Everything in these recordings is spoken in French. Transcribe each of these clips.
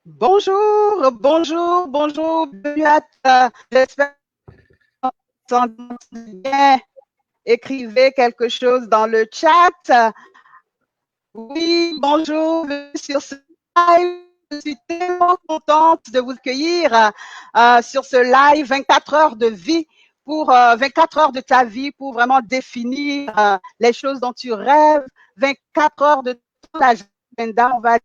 Bonjour, bonjour, bonjour, bienvenue à toi. J'espère que vous entendez bien. Écrivez quelque chose dans le chat. Oui, bonjour, sur ce live. Je suis tellement contente de vous accueillir sur ce live 24 heures de vie pour 24 heures de ta vie pour vraiment définir les choses dont tu rêves. 24 heures de ton agenda, on va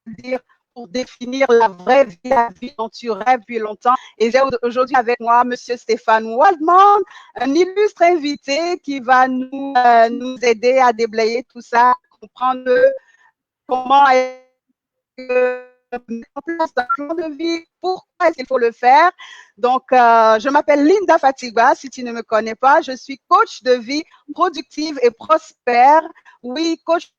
dire, pour définir la vraie vie, la vie dont tu rêves depuis longtemps. Et j'ai aujourd'hui avec moi Monsieur Stéphane Waldman, un illustre invité qui va nous aider à déblayer tout ça, comprendre comment est mettre en place un plan de vie, pourquoi est-ce qu'il faut le faire. Donc, je m'appelle Linda Fatiga, si tu ne me connais pas, je suis coach de vie productive et prospère. Oui, coach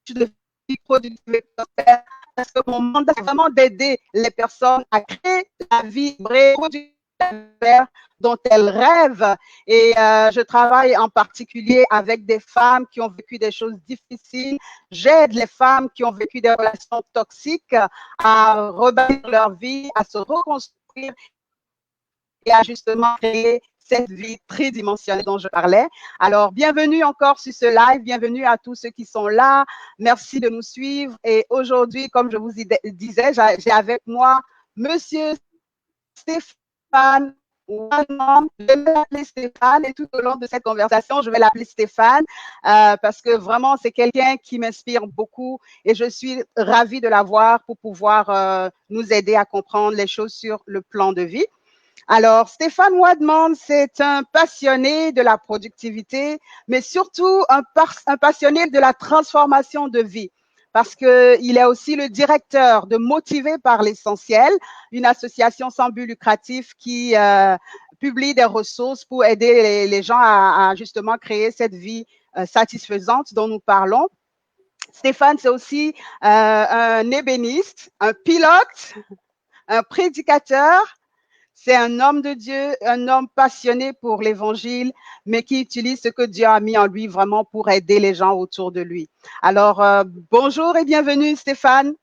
de vie productive et prospère, parce que mon mandat, c'est vraiment d'aider les personnes à créer la vie productive dont elles rêvent. Et je travaille en particulier avec des femmes qui ont vécu des choses difficiles. J'aide les femmes qui ont vécu des relations toxiques à rebâtir leur vie, à se reconstruire et à justement créer cette vie tridimensionnelle dont je parlais. Alors, bienvenue encore sur ce live, bienvenue à tous ceux qui sont là. Merci de nous suivre. Et aujourd'hui, comme je vous disais, j'ai avec moi Monsieur Stéphane Wallman. Je vais l'appeler Stéphane et tout au long de cette conversation, je vais l'appeler Stéphane parce que vraiment, c'est quelqu'un qui m'inspire beaucoup et je suis ravie de l'avoir pour pouvoir nous aider à comprendre les choses sur le plan de vie. Alors, Stéphane Wadman, c'est un passionné de la productivité, mais surtout un passionné de la transformation de vie, parce qu'il est aussi le directeur de Motivé par l'essentiel, une association sans but lucratif qui publie des ressources pour aider les gens à justement créer cette vie satisfaisante dont nous parlons. Stéphane, c'est aussi un ébéniste, un pilote, un prédicateur. C'est un homme de Dieu, un homme passionné pour l'évangile, mais qui utilise ce que Dieu a mis en lui vraiment pour aider les gens autour de lui. Alors, bonjour et bienvenue, Stéphane.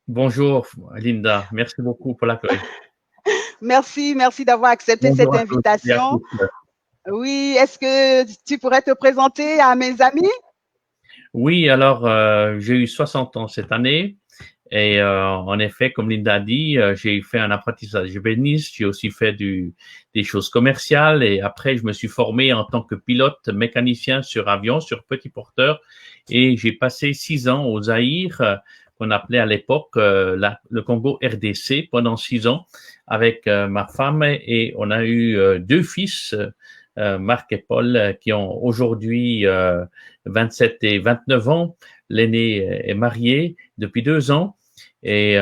Bonjour Linda, merci beaucoup pour l'accueil. Merci d'avoir accepté Bonjour cette à tous et à invitation. toutes. Oui, est-ce que tu pourrais te présenter à mes amis? Oui, alors j'ai eu 60 ans cette année et en effet, comme Linda a dit, j'ai fait un apprentissage ébéniste, j'ai aussi fait des choses commerciales et après je me suis formé en tant que pilote mécanicien sur avion, sur petit porteur et j'ai passé 6 ans au Zaïre, qu'on appelait à l'époque le Congo RDC pendant 6 ans avec ma femme et on a eu 2 fils. Marc et Paul, qui ont aujourd'hui 27 et 29 ans. L'aîné est marié depuis 2 ans et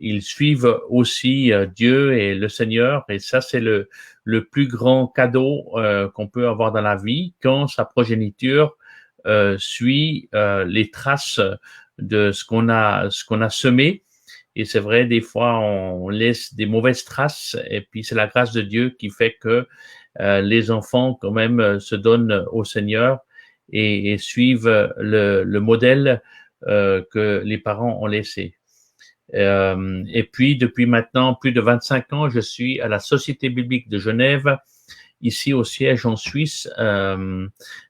ils suivent aussi Dieu et le Seigneur. Et ça, c'est le plus grand cadeau qu'on peut avoir dans la vie quand sa progéniture suit les traces de ce qu'on a semé. Et c'est vrai, des fois, on laisse des mauvaises traces et puis c'est la grâce de Dieu qui fait que les enfants quand même se donnent au Seigneur et suivent le modèle que les parents ont laissé. Et puis, depuis maintenant plus de 25 ans, je suis à la Société biblique de Genève, ici au siège en Suisse.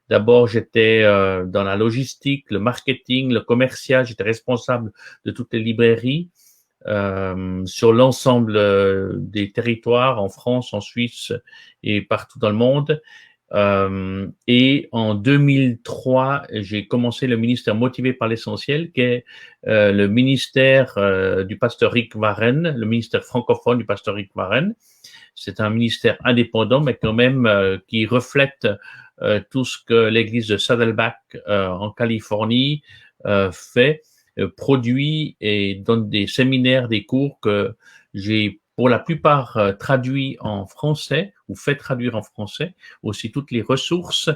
D'abord, j'étais dans la logistique, le marketing, le commercial. J'étais responsable de toutes les librairies sur l'ensemble des territoires en France, en Suisse et partout dans le monde. Et en 2003, j'ai commencé le ministère Motivé par l'essentiel, qui est le ministère du pasteur Rick Warren, le ministère francophone du pasteur Rick Warren. C'est un ministère indépendant, mais quand même qui reflète tout ce que l'église de Saddleback en Californie fait, produit et donne des séminaires, des cours que j'ai pour la plupart traduit en français ou fait traduire en français, aussi toutes les ressources.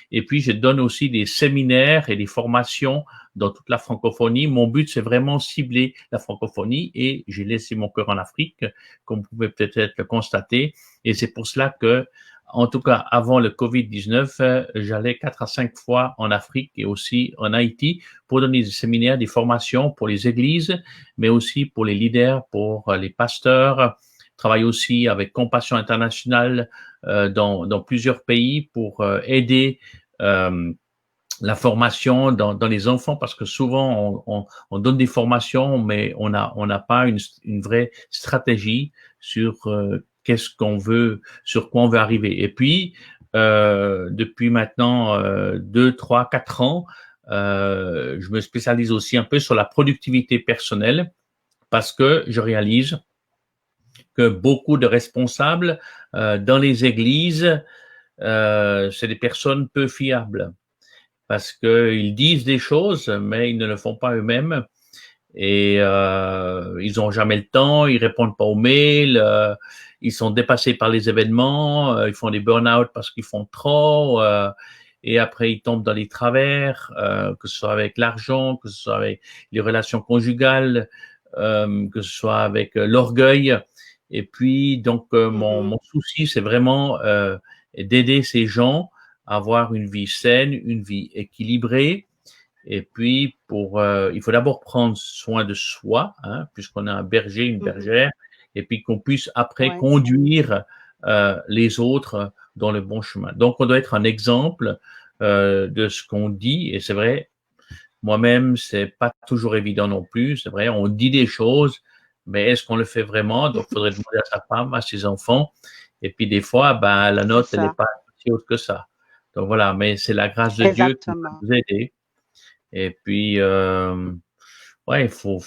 Et puis, je donne aussi des séminaires et des formations dans toute la francophonie. Mon but, c'est vraiment cibler la francophonie et j'ai laissé mon cœur en Afrique, comme vous pouvez peut-être le constater. Et c'est pour cela que en tout cas, avant le Covid-19, j'allais 4 à 5 fois en Afrique et aussi en Haïti pour donner des séminaires, des formations pour les églises, mais aussi pour les leaders, pour les pasteurs. Je travaille aussi avec Compassion Internationale dans plusieurs pays pour aider la formation dans les enfants, parce que souvent on donne des formations, mais on n'a pas une vraie stratégie sur qu'est-ce qu'on veut, sur quoi on veut arriver. Et puis depuis maintenant 2, 3, 4 ans, je me spécialise aussi un peu sur la productivité personnelle, parce que je réalise que beaucoup de responsables dans les églises, c'est des personnes peu fiables, parce qu'ils disent des choses, mais ils ne le font pas eux-mêmes. Et ils n'ont jamais le temps, ils répondent pas aux mails, ils sont dépassés par les événements, ils font des burn-out parce qu'ils font trop, et après ils tombent dans les travers, que ce soit avec l'argent, que ce soit avec les relations conjugales, que ce soit avec l'orgueil. Et puis donc mon souci, c'est vraiment d'aider ces gens à avoir une vie saine, une vie équilibrée. Et puis, il faut d'abord prendre soin de soi, hein, puisqu'on a un berger, une bergère, et puis qu'on puisse après conduire les autres dans le bon chemin. Donc, on doit être un exemple de ce qu'on dit, et c'est vrai, moi-même, c'est pas toujours évident non plus. C'est vrai, on dit des choses, mais est-ce qu'on le fait vraiment? Donc, il faudrait demander à sa femme, à ses enfants. Et puis, des fois, ben, la note, elle n'est pas si haute que ça. Donc, voilà, mais c'est la grâce de Dieu qui va nous aider. Et puis, ouais, il faut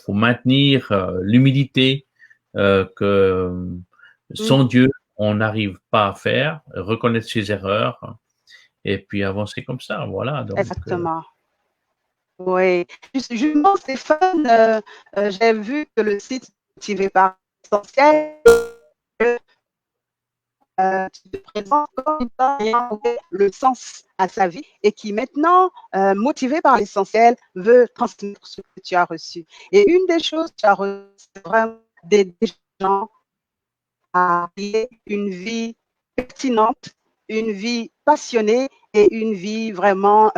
maintenir l'humilité que sans Dieu, on n'arrive pas à faire, reconnaître ses erreurs et puis avancer comme ça. Voilà. Donc, exactement. Oui. Justement, Stéphane, j'ai vu que le site Motivé par l'essentiel, tu te présentes comme ayant le sens à sa vie et qui maintenant, motivé par l'essentiel, veut transmettre ce que tu as reçu. Et une des choses que tu as reçu, c'est vraiment d'aider les gens à créer une vie pertinente, une vie passionnée et une vie vraiment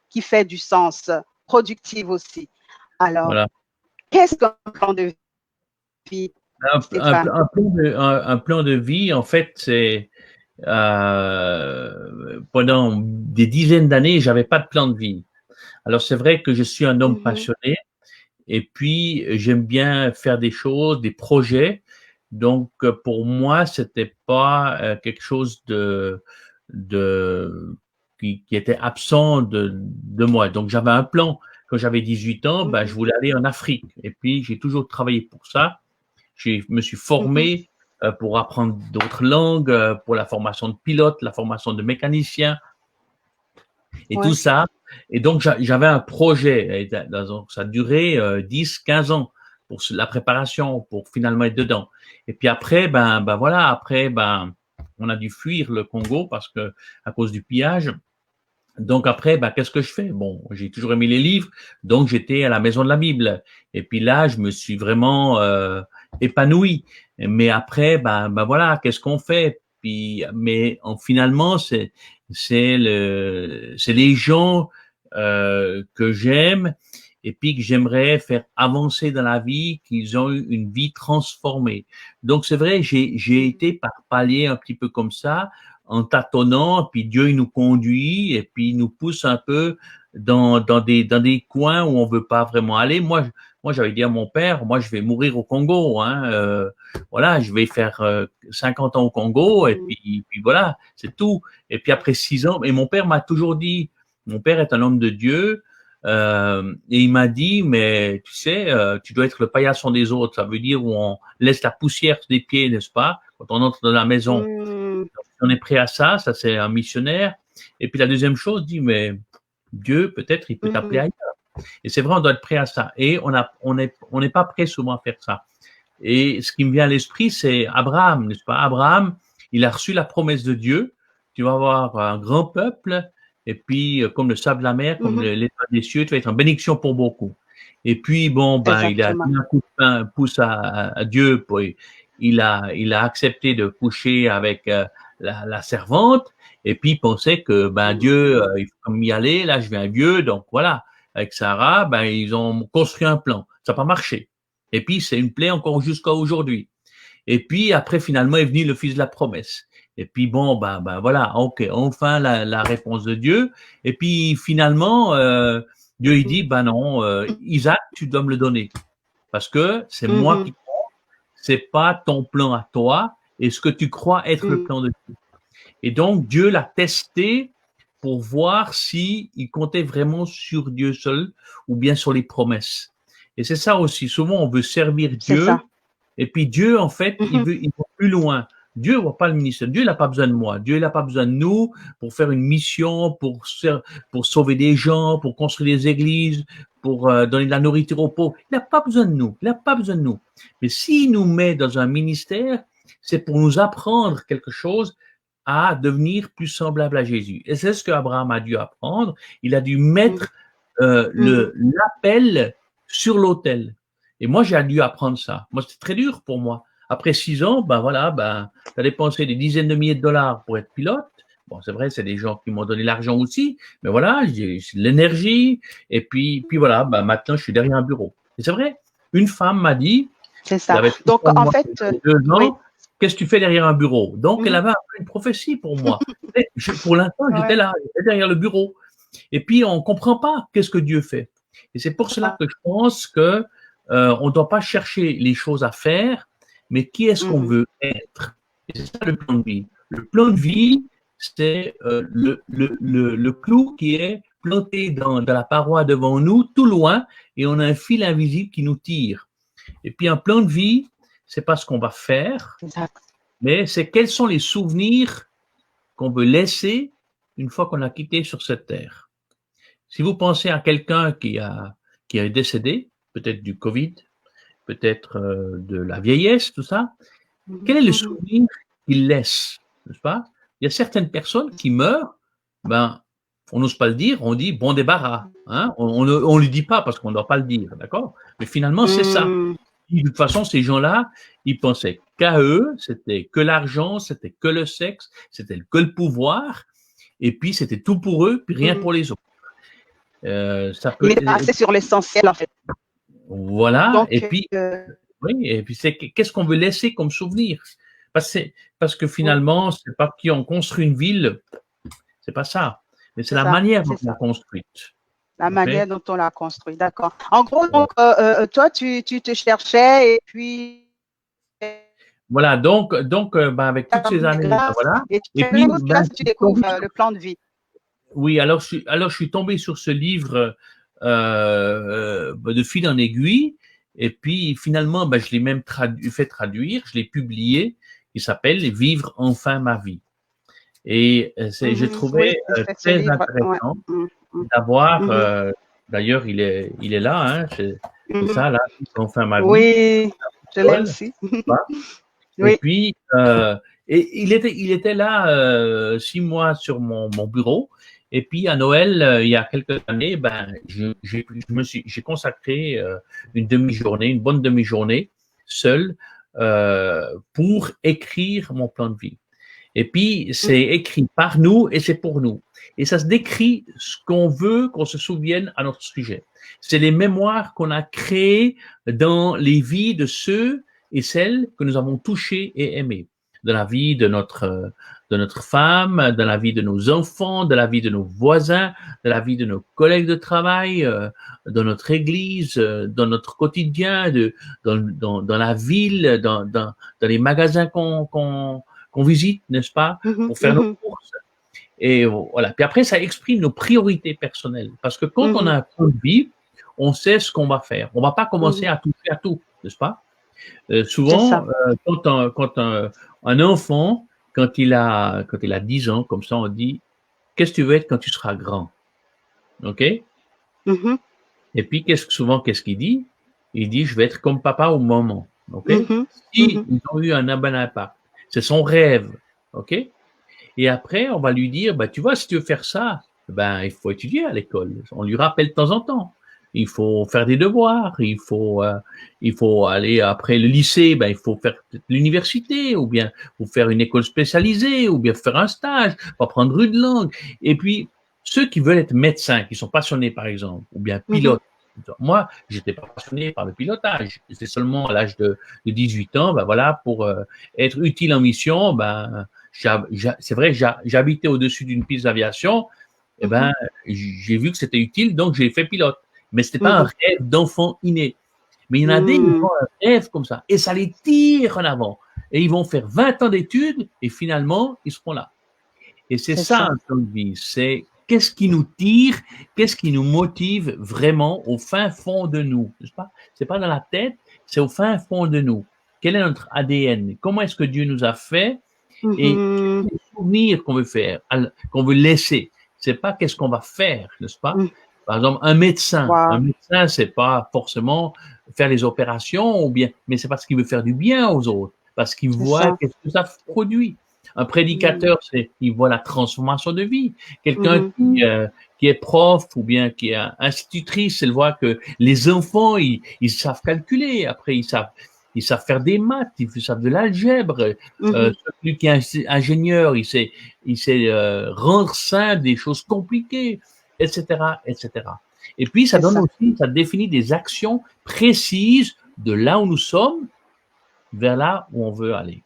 qui fait du sens, productive aussi. Alors, voilà. Qu'est-ce qu'un plan de vie? Un plan de vie, en fait, c'est pendant des dizaines d'années, j'avais pas de plan de vie. Alors, c'est vrai que je suis un homme passionné et puis j'aime bien faire des choses, des projets. Donc, pour moi, c'était pas quelque chose qui était absent de moi. Donc, j'avais un plan. Quand j'avais 18 ans, ben, je voulais aller en Afrique. Et puis, j'ai toujours travaillé pour ça. Je me suis formé pour apprendre d'autres langues, pour la formation de pilote, la formation de mécanicien et tout ça. Et donc, j'avais un projet. Et donc, ça a duré 10, 15 ans pour la préparation, pour finalement être dedans. Et puis après, ben voilà, après, on a dû fuir le Congo parce que à cause du pillage. Donc après, qu'est-ce que je fais? Bon, j'ai toujours aimé les livres, donc j'étais à la maison de la Bible. Et puis là, je me suis vraiment épanoui. Mais après, voilà, qu'est-ce qu'on fait? Puis, mais finalement, c'est les gens que j'aime et puis que j'aimerais faire avancer dans la vie, qu'ils ont eu une vie transformée. Donc c'est vrai, j'ai été par palier un petit peu comme ça, en tâtonnant, puis Dieu il nous conduit et puis il nous pousse un peu dans des coins où on veut pas vraiment aller. Moi j'avais dit à mon père, moi je vais mourir au Congo, hein, voilà, je vais faire 50 ans au Congo et puis voilà, c'est tout. Et puis après 6 ans, et mon père m'a toujours dit, mon père est un homme de Dieu. Et il m'a dit, mais tu sais, tu dois être le paillasson des autres. Ça veut dire où on laisse la poussière des pieds, n'est-ce pas? Quand on entre dans la maison. Donc, on est prêt à ça. Ça, c'est un missionnaire. Et puis la deuxième chose, dit, mais Dieu, peut-être, il peut t'appeler ailleurs. Et c'est vrai, on doit être prêt à ça. Et on n'est pas prêt souvent à faire ça. Et ce qui me vient à l'esprit, c'est Abraham, n'est-ce pas? Abraham, il a reçu la promesse de Dieu. Tu vas avoir un grand peuple. Et puis, comme le sable de la mer, comme l'étoile des cieux, tu vas être une bénédiction pour beaucoup. Et puis, bon, il a donné un coup de pouce à Dieu. Il a accepté de coucher avec la servante, et puis il pensait que Dieu, il faut comme y aller, là je viens vieux, donc voilà. Avec Sarah, ils ont construit un plan. Ça n'a pas marché. Et puis c'est une plaie encore jusqu'à aujourd'hui. Et puis après finalement est venu le fils de la promesse. Et puis bon, voilà, ok, enfin la réponse de Dieu. Et puis finalement, Dieu il dit, non, Isaac, tu dois me le donner. Parce que c'est moi qui crois, c'est pas ton plan à toi, et ce que tu crois être le plan de Dieu. Et donc Dieu l'a testé pour voir si il comptait vraiment sur Dieu seul ou bien sur les promesses. Et c'est ça aussi. Souvent, on veut servir Dieu. Et puis Dieu, en fait, il va plus loin. Dieu ne voit pas le ministère. Dieu n'a pas besoin de moi. Dieu n'a pas besoin de nous pour faire une mission, pour sauver des gens, pour construire des églises, pour donner de la nourriture aux pauvres. Il n'a pas besoin de nous. Il n'a pas besoin de nous. Mais s'il nous met dans un ministère, c'est pour nous apprendre quelque chose à devenir plus semblable à Jésus. Et c'est ce qu'Abraham a dû apprendre. Il a dû mettre l'appel sur l'autel. Et moi, j'ai dû apprendre ça. Moi, c'était très dur pour moi. Après 6 ans, tu as dépensé des dizaines de milliers de dollars pour être pilote. Bon, c'est vrai, c'est des gens qui m'ont donné l'argent aussi. Mais voilà, j'ai l'énergie. Et puis voilà, maintenant, je suis derrière un bureau. Et c'est vrai, une femme m'a dit. C'est ça. Donc, en fait, 2 ans, qu'est-ce que tu fais derrière un bureau? Donc, elle avait un peu une prophétie pour moi. Pour l'instant, j'étais là, j'étais derrière le bureau. Et puis, on ne comprend pas qu'est-ce que Dieu fait. Et c'est pour cela que je pense que on ne doit pas chercher les choses à faire, mais qui est-ce qu'on veut être? Et c'est ça le plan de vie. Le plan de vie, c'est le clou qui est planté dans la paroi devant nous, tout loin, et on a un fil invisible qui nous tire. Et puis un plan de vie, c'est pas ce qu'on va faire, mais c'est quels sont les souvenirs qu'on veut laisser une fois qu'on a quitté sur cette terre. Si vous pensez à quelqu'un qui est décédé, peut-être du Covid, peut-être de la vieillesse, tout ça, quel est le souvenir qu'il laisse, n'est-ce pas? Il y a certaines personnes qui meurent, on n'ose pas le dire, on dit bon débarras, hein? On ne lui dit pas parce qu'on ne doit pas le dire, d'accord? Mais finalement, c'est ça. De toute façon, ces gens-là, ils pensaient qu'à eux, c'était que l'argent, c'était que le sexe, c'était que le pouvoir, et puis c'était tout pour eux, puis rien pour les autres. Ça peut. Mais c'est sur l'essentiel, en fait. Voilà. Donc, et puis, c'est qu'est-ce qu'on veut laisser comme souvenir? Parce que finalement, c'est pas qui ont construit une ville, c'est pas ça, mais c'est la manière dont on l'a construite. La manière dont on l'a construit, d'accord. En gros, donc, toi, tu te cherchais et puis. Voilà, donc avec toutes ces années, voilà. Et puis, tu découvres le plan de vie. Oui, alors je suis tombé sur ce livre de fil en aiguille, et puis finalement, je l'ai même fait traduire, je l'ai publié. Il s'appelle « Vivre enfin ma vie ». Et j'ai trouvé très intéressant d'avoir. D'ailleurs, il est là, hein, c'est ça là, « Vivre enfin ma vie ». Oui, je l'aime aussi. Et puis, il était là 6 mois sur mon bureau. Et puis à Noël, il y a quelques années, j'ai consacré une bonne demi-journée, seul, pour écrire mon plan de vie. Et puis c'est écrit par nous et c'est pour nous. Et ça se décrit ce qu'on veut qu'on se souvienne à notre sujet. C'est les mémoires qu'on a créées dans les vies de ceux et celles que nous avons touchés et aimés, de la vie de notre femme, de la vie de nos enfants, de la vie de nos voisins, de la vie de nos collègues de travail, dans notre église, dans notre quotidien, dans la ville, dans les magasins qu'on visite, n'est-ce pas, pour faire nos courses. Et voilà. Puis après, ça exprime nos priorités personnelles. Parce que quand on a un plan de vie, on sait ce qu'on va faire. On va pas commencer à toucher à tout, n'est-ce pas? Souvent, quand un enfant, quand il a 10 ans, comme ça, on dit, qu'est-ce que tu veux être quand tu seras grand? OK? Et puis, qu'est-ce qu'il dit? Il dit, je vais être comme papa ou maman. OK? Ils ont eu un bon impact. C'est son rêve. OK? Et après, on va lui dire, tu vois, si tu veux faire ça, il faut étudier à l'école. On lui rappelle de temps en temps. il faut faire des devoirs, il faut aller après le lycée, ben il faut faire l'université, ou bien ou faire une école spécialisée, ou bien faire un stage, apprendre une langue. Et puis ceux qui veulent être médecins, qui sont passionnés par exemple, ou bien pilotes. Moi, j'étais pas passionné par le pilotage. C'est seulement à l'âge de 18 ans, ben voilà, pour être utile en mission, ben c'est vrai, j'habitais au-dessus d'une piste d'aviation. Eh ben, j'ai vu que c'était utile, donc j'ai fait pilote. Mais c'était pas un rêve d'enfant inné. Mais il y en a des qui ont un rêve comme ça, et ça les tire en avant. Et ils vont faire 20 ans d'études, et finalement, ils seront là. Et c'est ça un plan de vie. C'est qu'est-ce qui nous tire, qu'est-ce qui nous motive vraiment au fin fond de nous, n'est-ce pas? C'est pas dans la tête, c'est au fin fond de nous. Quel est notre ADN? Comment est-ce que Dieu nous a fait? Et les souvenirs qu'on veut faire, qu'on veut laisser. C'est pas qu'est-ce qu'on va faire, n'est-ce pas? Par exemple, un médecin, c'est pas forcément faire les opérations ou bien, mais c'est parce qu'il veut faire du bien aux autres, parce qu'il voit qu'est-ce que ça produit. Un prédicateur, il voit la transformation de vie. Quelqu'un qui est prof ou bien qui est institutrice, elle voit que les enfants, ils savent calculer. Après, ils savent faire des maths, ils savent de l'algèbre. Celui qui est ingénieur, il sait rendre simple des choses compliquées, etc., etc. Et puis, ça donne aussi, ça définit des actions précises de là où nous sommes vers là où on veut aller.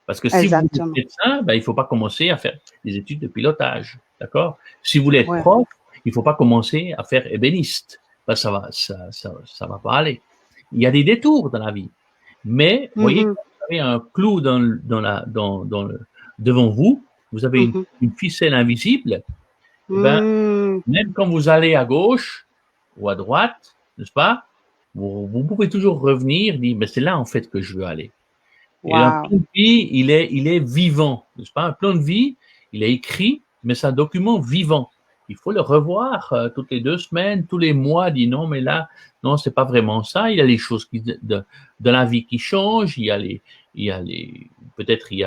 Parce que si vous êtes médecin, ben, il faut pas commencer à faire des études de pilotage, d'accord? Si vous voulez être prof, il faut pas commencer à faire ébéniste. Ben, ça va pas aller. Il y a des détours dans la vie. Mais, vous voyez, quand vous avez un clou devant vous, vous avez une ficelle invisible, ben, même quand vous allez à gauche ou à droite, n'est-ce pas? Vous pouvez toujours revenir, dire, mais c'est là, en fait, que je veux aller. Et un plan de vie, il est vivant, n'est-ce pas? Un plan de vie, il est écrit, mais c'est un document vivant. Il faut le revoir toutes les 2 semaines, tous les mois, dire non, mais là, non, c'est pas vraiment ça. Il y a les choses de la vie qui changent. Peut-être il y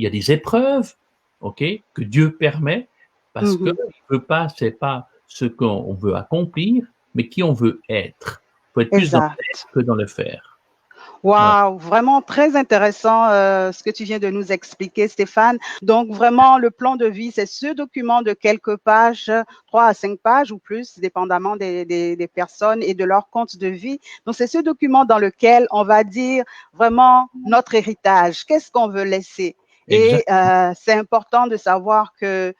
a des épreuves, ok, que Dieu permet parce que il veut pas, c'est pas ce qu'on veut accomplir, mais qui on veut être. Il faut être plus dans l'être que dans le faire. Waouh, vraiment très intéressant ce que tu viens de nous expliquer, Stéphane. Donc vraiment, le plan de vie, c'est ce document de quelques pages, 3 à 5 pages ou plus, dépendamment des personnes et de leur compte de vie. Donc c'est ce document dans lequel on va dire vraiment notre héritage, qu'est-ce qu'on veut laisser. Et c'est important de savoir que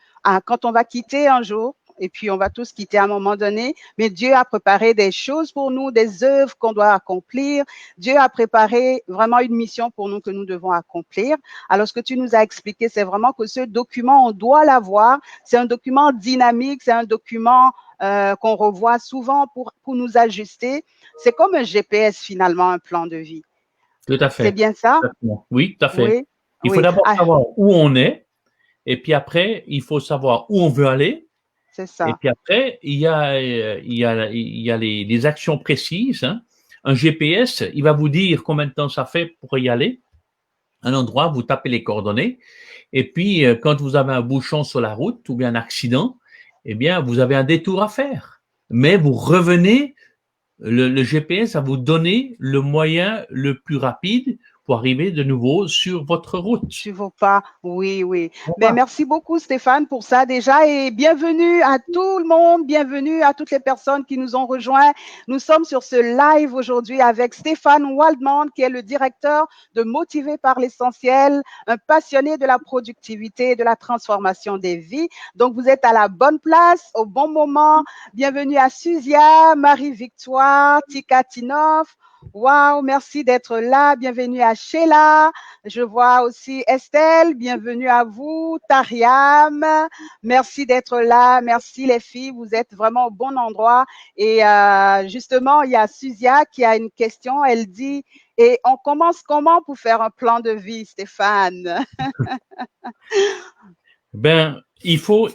quand on va quitter un jour, et puis on va tous quitter à un moment donné, mais Dieu a préparé des choses pour nous, des œuvres qu'on doit accomplir. Dieu a préparé vraiment une mission pour nous que nous devons accomplir. Alors, ce que tu nous as expliqué, c'est vraiment que ce document, on doit l'avoir. C'est un document dynamique, c'est un document qu'on revoit souvent pour nous ajuster. C'est comme un GPS finalement, un plan de vie. Tout à fait. C'est bien ça? Exactement. Oui, tout à fait. Oui. Il faut d'abord savoir où on est, et puis après, il faut savoir où on veut aller. C'est ça. Et puis après, il y a les actions précises. Hein. Un GPS, il va vous dire combien de temps ça fait pour y aller. Un endroit, vous tapez les coordonnées. Et puis, quand vous avez un bouchon sur la route ou bien un accident, eh bien, vous avez un détour à faire. Mais vous revenez, le GPS va vous donner le moyen le plus rapide pour arriver de nouveau sur votre route. Sur vos pas, oui. Mais merci beaucoup Stéphane pour ça déjà et bienvenue à tout le monde, bienvenue à toutes les personnes qui nous ont rejoints. Nous sommes sur ce live aujourd'hui avec Stéphane Waldman qui est le directeur de Motivé par l'essentiel, un passionné de la productivité et de la transformation des vies. Donc vous êtes à la bonne place, au bon moment. Bienvenue à Suzia, Marie-Victoire, Tika Tinoff. Wow, merci d'être là. Bienvenue à Sheila. Je vois aussi Estelle. Bienvenue à vous. Tariam. Merci d'être là. Merci les filles. Vous êtes vraiment au bon endroit. Et justement, il y a Suzia qui a une question. Elle dit, et on commence comment pour faire un plan de vie, Stéphane? Ben, il faut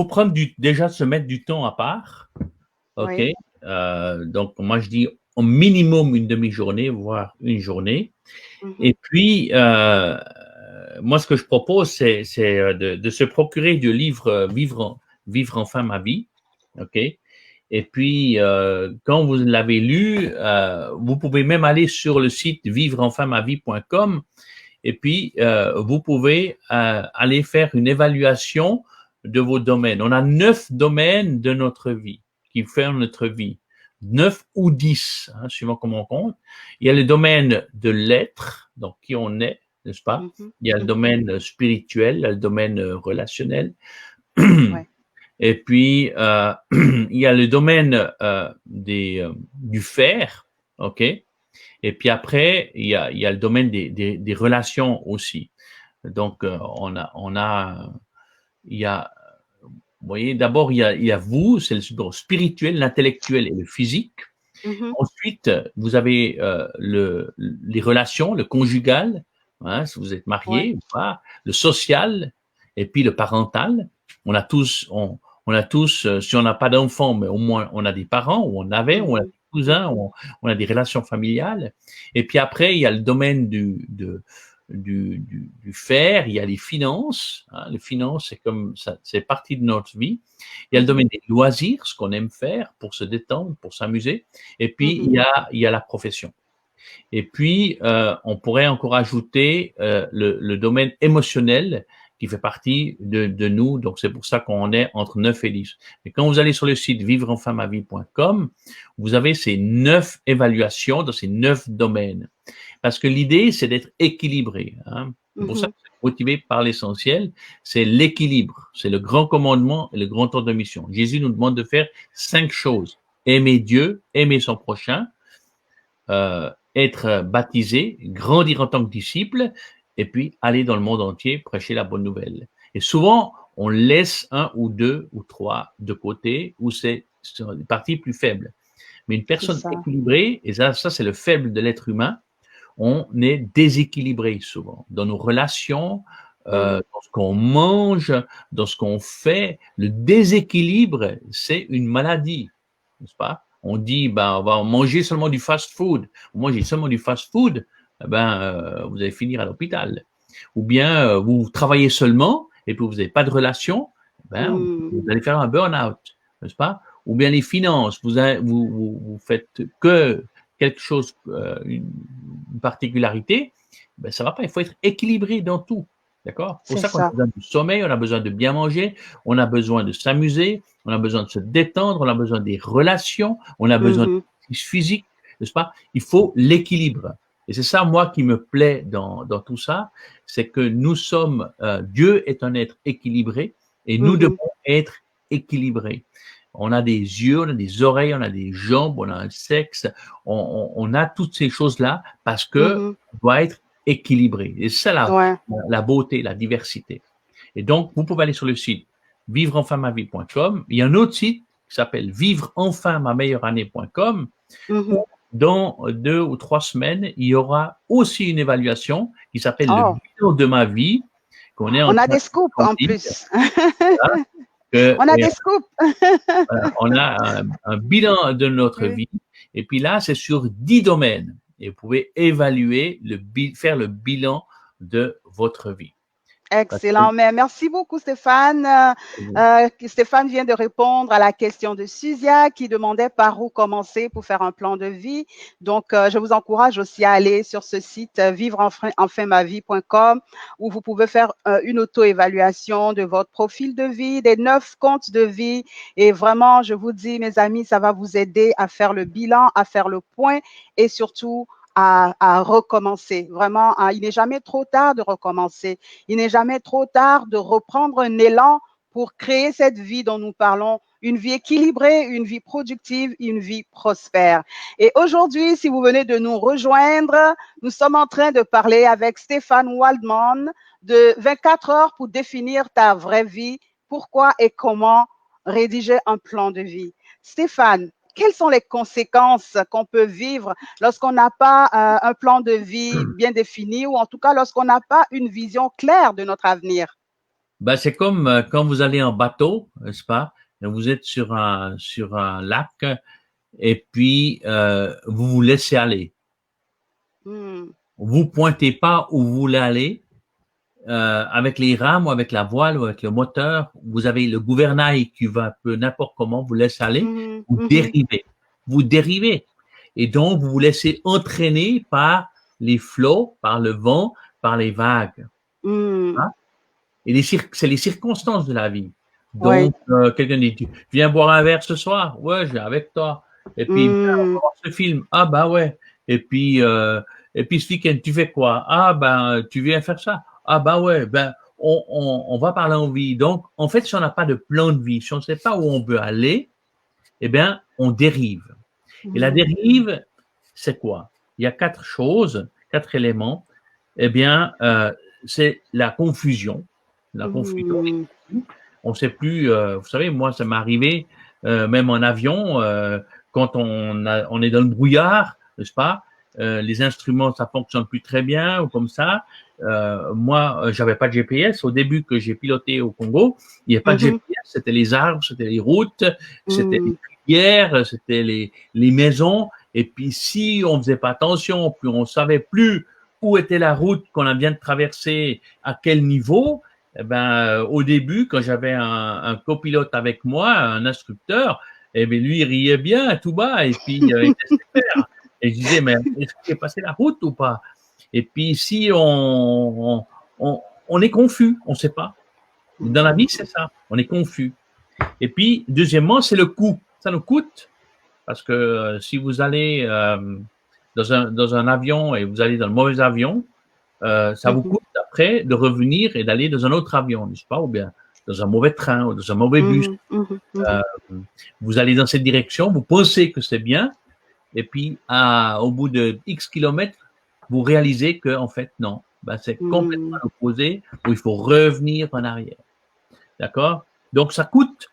prendre déjà se mettre du temps à part. OK? Oui. Donc, moi, je dis au minimum une demi-journée, voire une journée. Et puis, moi, ce que je propose, c'est de se procurer du livre Vivre enfin ma vie. OK? Et puis, quand vous l'avez lu, vous pouvez même aller sur le site vivreenfinmavie.com et puis vous pouvez aller faire une évaluation de vos domaines. On a 9 domaines de notre vie qui font notre vie. 9 ou 10, hein, suivant comment on compte. Il y a le domaine de l'être, donc qui on est, n'est-ce pas? Il y a le domaine spirituel, il y a le domaine relationnel. Ouais. Et puis, il y a le domaine du faire, OK? Et puis après, il y a le domaine des relations aussi. Donc, il y a, vous voyez, d'abord, il y a vous, c'est le spirituel, l'intellectuel et le physique. Ensuite, vous avez les relations, le conjugal, hein, si vous êtes marié ou pas, le social, et puis le parental. On a tous, si on n'a pas d'enfants, mais au moins on a des parents, ou on avait, ou on a des cousins, ou on a des relations familiales. Et puis après, il y a le domaine du faire, il y a les finances. Hein, les finances, c'est comme ça, c'est partie de notre vie. Il y a le domaine des loisirs, ce qu'on aime faire pour se détendre, pour s'amuser. Et puis, il y a la profession. Et puis, on pourrait encore ajouter le domaine émotionnel qui fait partie de nous. Donc, c'est pour ça qu'on est entre 9 et 10. Et quand vous allez sur le site vivreenfinmavie.com, vous avez ces 9 évaluations dans ces 9 domaines. Parce que l'idée, c'est d'être équilibré. Hein. C'est pour ça que c'est motivé par l'essentiel, c'est l'équilibre. C'est le grand commandement et le grand ordre de mission. Jésus nous demande de faire 5 choses. Aimer Dieu, aimer son prochain, être baptisé, grandir en tant que disciple, et puis aller dans le monde entier, prêcher la bonne nouvelle. Et souvent, on laisse un ou deux ou trois de côté, ou c'est une partie plus faible. Mais une personne équilibrée, et ça c'est le faible de l'être humain, on est déséquilibré souvent dans nos relations, dans ce qu'on mange, dans ce qu'on fait. Le déséquilibre, c'est une maladie, n'est-ce pas? On dit, ben, on va manger seulement du fast-food. Vous mangez seulement du fast-food, vous allez finir à l'hôpital. Ou bien, vous travaillez seulement et puis vous n'avez pas de relation, vous allez faire un burn-out, n'est-ce pas? Ou bien les finances, vous faites que quelque chose, une particularité, ben ça va pas. Il faut être équilibré dans tout, d'accord? C'est pour ça qu'on a besoin du sommeil, on a besoin de bien manger, on a besoin de s'amuser, on a besoin de se détendre, on a besoin des relations, on a besoin de physique, n'est-ce pas? Il faut l'équilibre. Et c'est ça, moi, qui me plaît dans tout ça, c'est que nous sommes, Dieu est un être équilibré et nous devons être équilibrés. On a des yeux, on a des oreilles, on a des jambes, on a un sexe, on a toutes ces choses-là parce que on doit être équilibré. Et c'est ça la beauté, la diversité. Et donc, vous pouvez aller sur le site vivreenfinmavie.com. Il y a un autre site qui s'appelle vivreenfinmameilleureannée.com. Dans 2 ou 3 semaines, il y aura aussi une évaluation qui s'appelle le bilan de ma vie. On a des scoops en plus. On a des scoops. On a un bilan de notre vie. Et puis là, c'est sur 10 domaines. Et vous pouvez évaluer, faire le bilan de votre vie. Excellent. Mais merci beaucoup, Stéphane. Stéphane vient de répondre à la question de Suzia qui demandait par où commencer pour faire un plan de vie. Donc, je vous encourage aussi à aller sur ce site vivreenfinmavie.com où vous pouvez faire une auto-évaluation de votre profil de vie, des 9 comptes de vie. Et vraiment, je vous dis, mes amis, ça va vous aider à faire le bilan, à faire le point et surtout à recommencer. Vraiment, il n'est jamais trop tard de recommencer. Il n'est jamais trop tard de reprendre un élan pour créer cette vie dont nous parlons, une vie équilibrée, une vie productive, une vie prospère. Et aujourd'hui, si vous venez de nous rejoindre, nous sommes en train de parler avec Stéphane Waldman de 24 heures pour définir ta vraie vie, pourquoi et comment rédiger un plan de vie. Stéphane, quelles sont les conséquences qu'on peut vivre lorsqu'on n'a pas un plan de vie bien défini ou en tout cas lorsqu'on n'a pas une vision claire de notre avenir? Ben, c'est comme quand vous allez en bateau, n'est-ce pas? Vous êtes sur un lac et puis vous vous laissez aller. Vous pointez pas où vous voulez aller. avec les rames ou avec la voile ou avec le moteur, vous avez le gouvernail qui va un peu n'importe comment, vous laisse aller, vous dérivez. Et donc, vous vous laissez entraîner par les flots, par le vent, par les vagues. Hein? Et c'est les circonstances de la vie. Donc, quelqu'un dit, tu viens boire un verre ce soir? Ouais, je viens avec toi. Et puis, viens voir ce film. Ah, bah ouais. Et puis ce week-end, tu fais quoi? Ah, ben, tu viens faire ça. Ah, bah ouais, ben, on va par l'envie. Donc, en fait, si on n'a pas de plan de vie, si on ne sait pas où on veut aller, eh bien, on dérive. Et la dérive, c'est quoi? Il y a 4 choses, 4 éléments. Eh bien, c'est la confusion. La confusion. On ne sait plus, vous savez, moi, ça m'est arrivé, même en avion, quand on est dans le brouillard, n'est-ce pas? Les instruments, ça fonctionne plus très bien ou comme ça. Moi, j'avais pas de GPS. Au début que j'ai piloté au Congo, il n'y avait pas de GPS. C'était les arbres, c'était les routes, c'était les rivières, c'était les maisons. Et puis, si on faisait pas attention, puis on savait plus où était la route qu'on vient de traverser, à quel niveau, eh ben, au début, quand j'avais un copilote avec moi, un instructeur, eh bien, lui, il riait bien tout bas et puis il était super. Et je disais, mais est-ce que j'ai passé la route ou pas? Et puis, si on est confus, on ne sait pas. Dans la vie, c'est ça, on est confus. Et puis, deuxièmement, c'est le coût. Ça nous coûte parce que si vous allez dans un avion et vous allez dans le mauvais avion, ça vous coûte après de revenir et d'aller dans un autre avion, n'est-ce pas? Ou bien dans un mauvais train ou dans un mauvais bus. Vous allez dans cette direction, vous pensez que c'est bien, et puis au bout de X kilomètres, vous réalisez que en fait non, ben, c'est complètement l'opposé, où il faut revenir en arrière. D'accord? Donc ça coûte,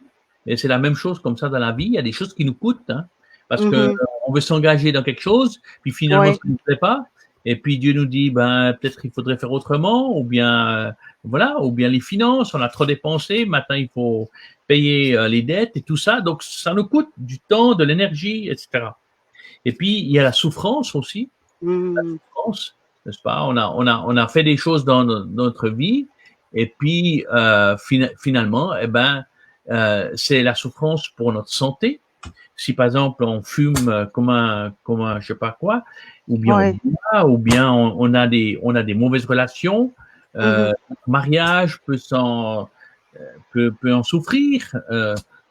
et c'est la même chose comme ça dans la vie. Il y a des choses qui nous coûtent, hein, parce que on veut s'engager dans quelque chose, puis finalement ça ne nous plaît pas. Et puis Dieu nous dit, ben peut-être qu'il faudrait faire autrement, ou bien voilà, ou bien les finances, on a trop dépensé, maintenant il faut payer les dettes et tout ça, donc ça nous coûte du temps, de l'énergie, etc. Et puis il y a la souffrance aussi, la souffrance, n'est-ce pas? On a fait des choses dans notre vie, et puis finalement, eh ben c'est la souffrance pour notre santé. Si par exemple on fume comme un je sais pas quoi, ou bien on boit, ou bien on a des mauvaises relations, notre mariage peut en souffrir,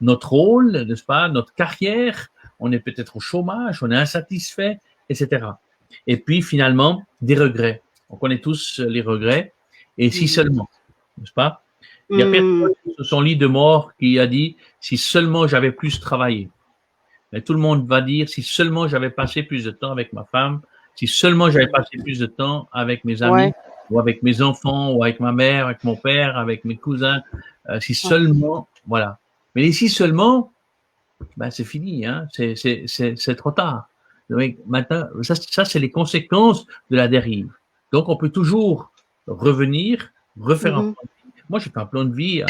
notre rôle, n'est-ce pas, notre carrière, on est peut-être au chômage, on est insatisfait, etc. Et puis finalement des regrets. On connaît tous les regrets. Et si seulement, n'est-ce pas? Il y a personne sur son lit de mort qui a dit si seulement j'avais plus travaillé. Mais tout le monde va dire si seulement j'avais passé plus de temps avec ma femme, si seulement j'avais passé plus de temps avec mes amis, ou avec mes enfants, ou avec ma mère, avec mon père, avec mes cousins, si seulement, voilà. Mais les si seulement, ben c'est fini, hein, c'est trop tard. Donc, maintenant, ça c'est les conséquences de la dérive. Donc on peut toujours revenir, refaire un plan de vie. Moi j'ai fait un plan de vie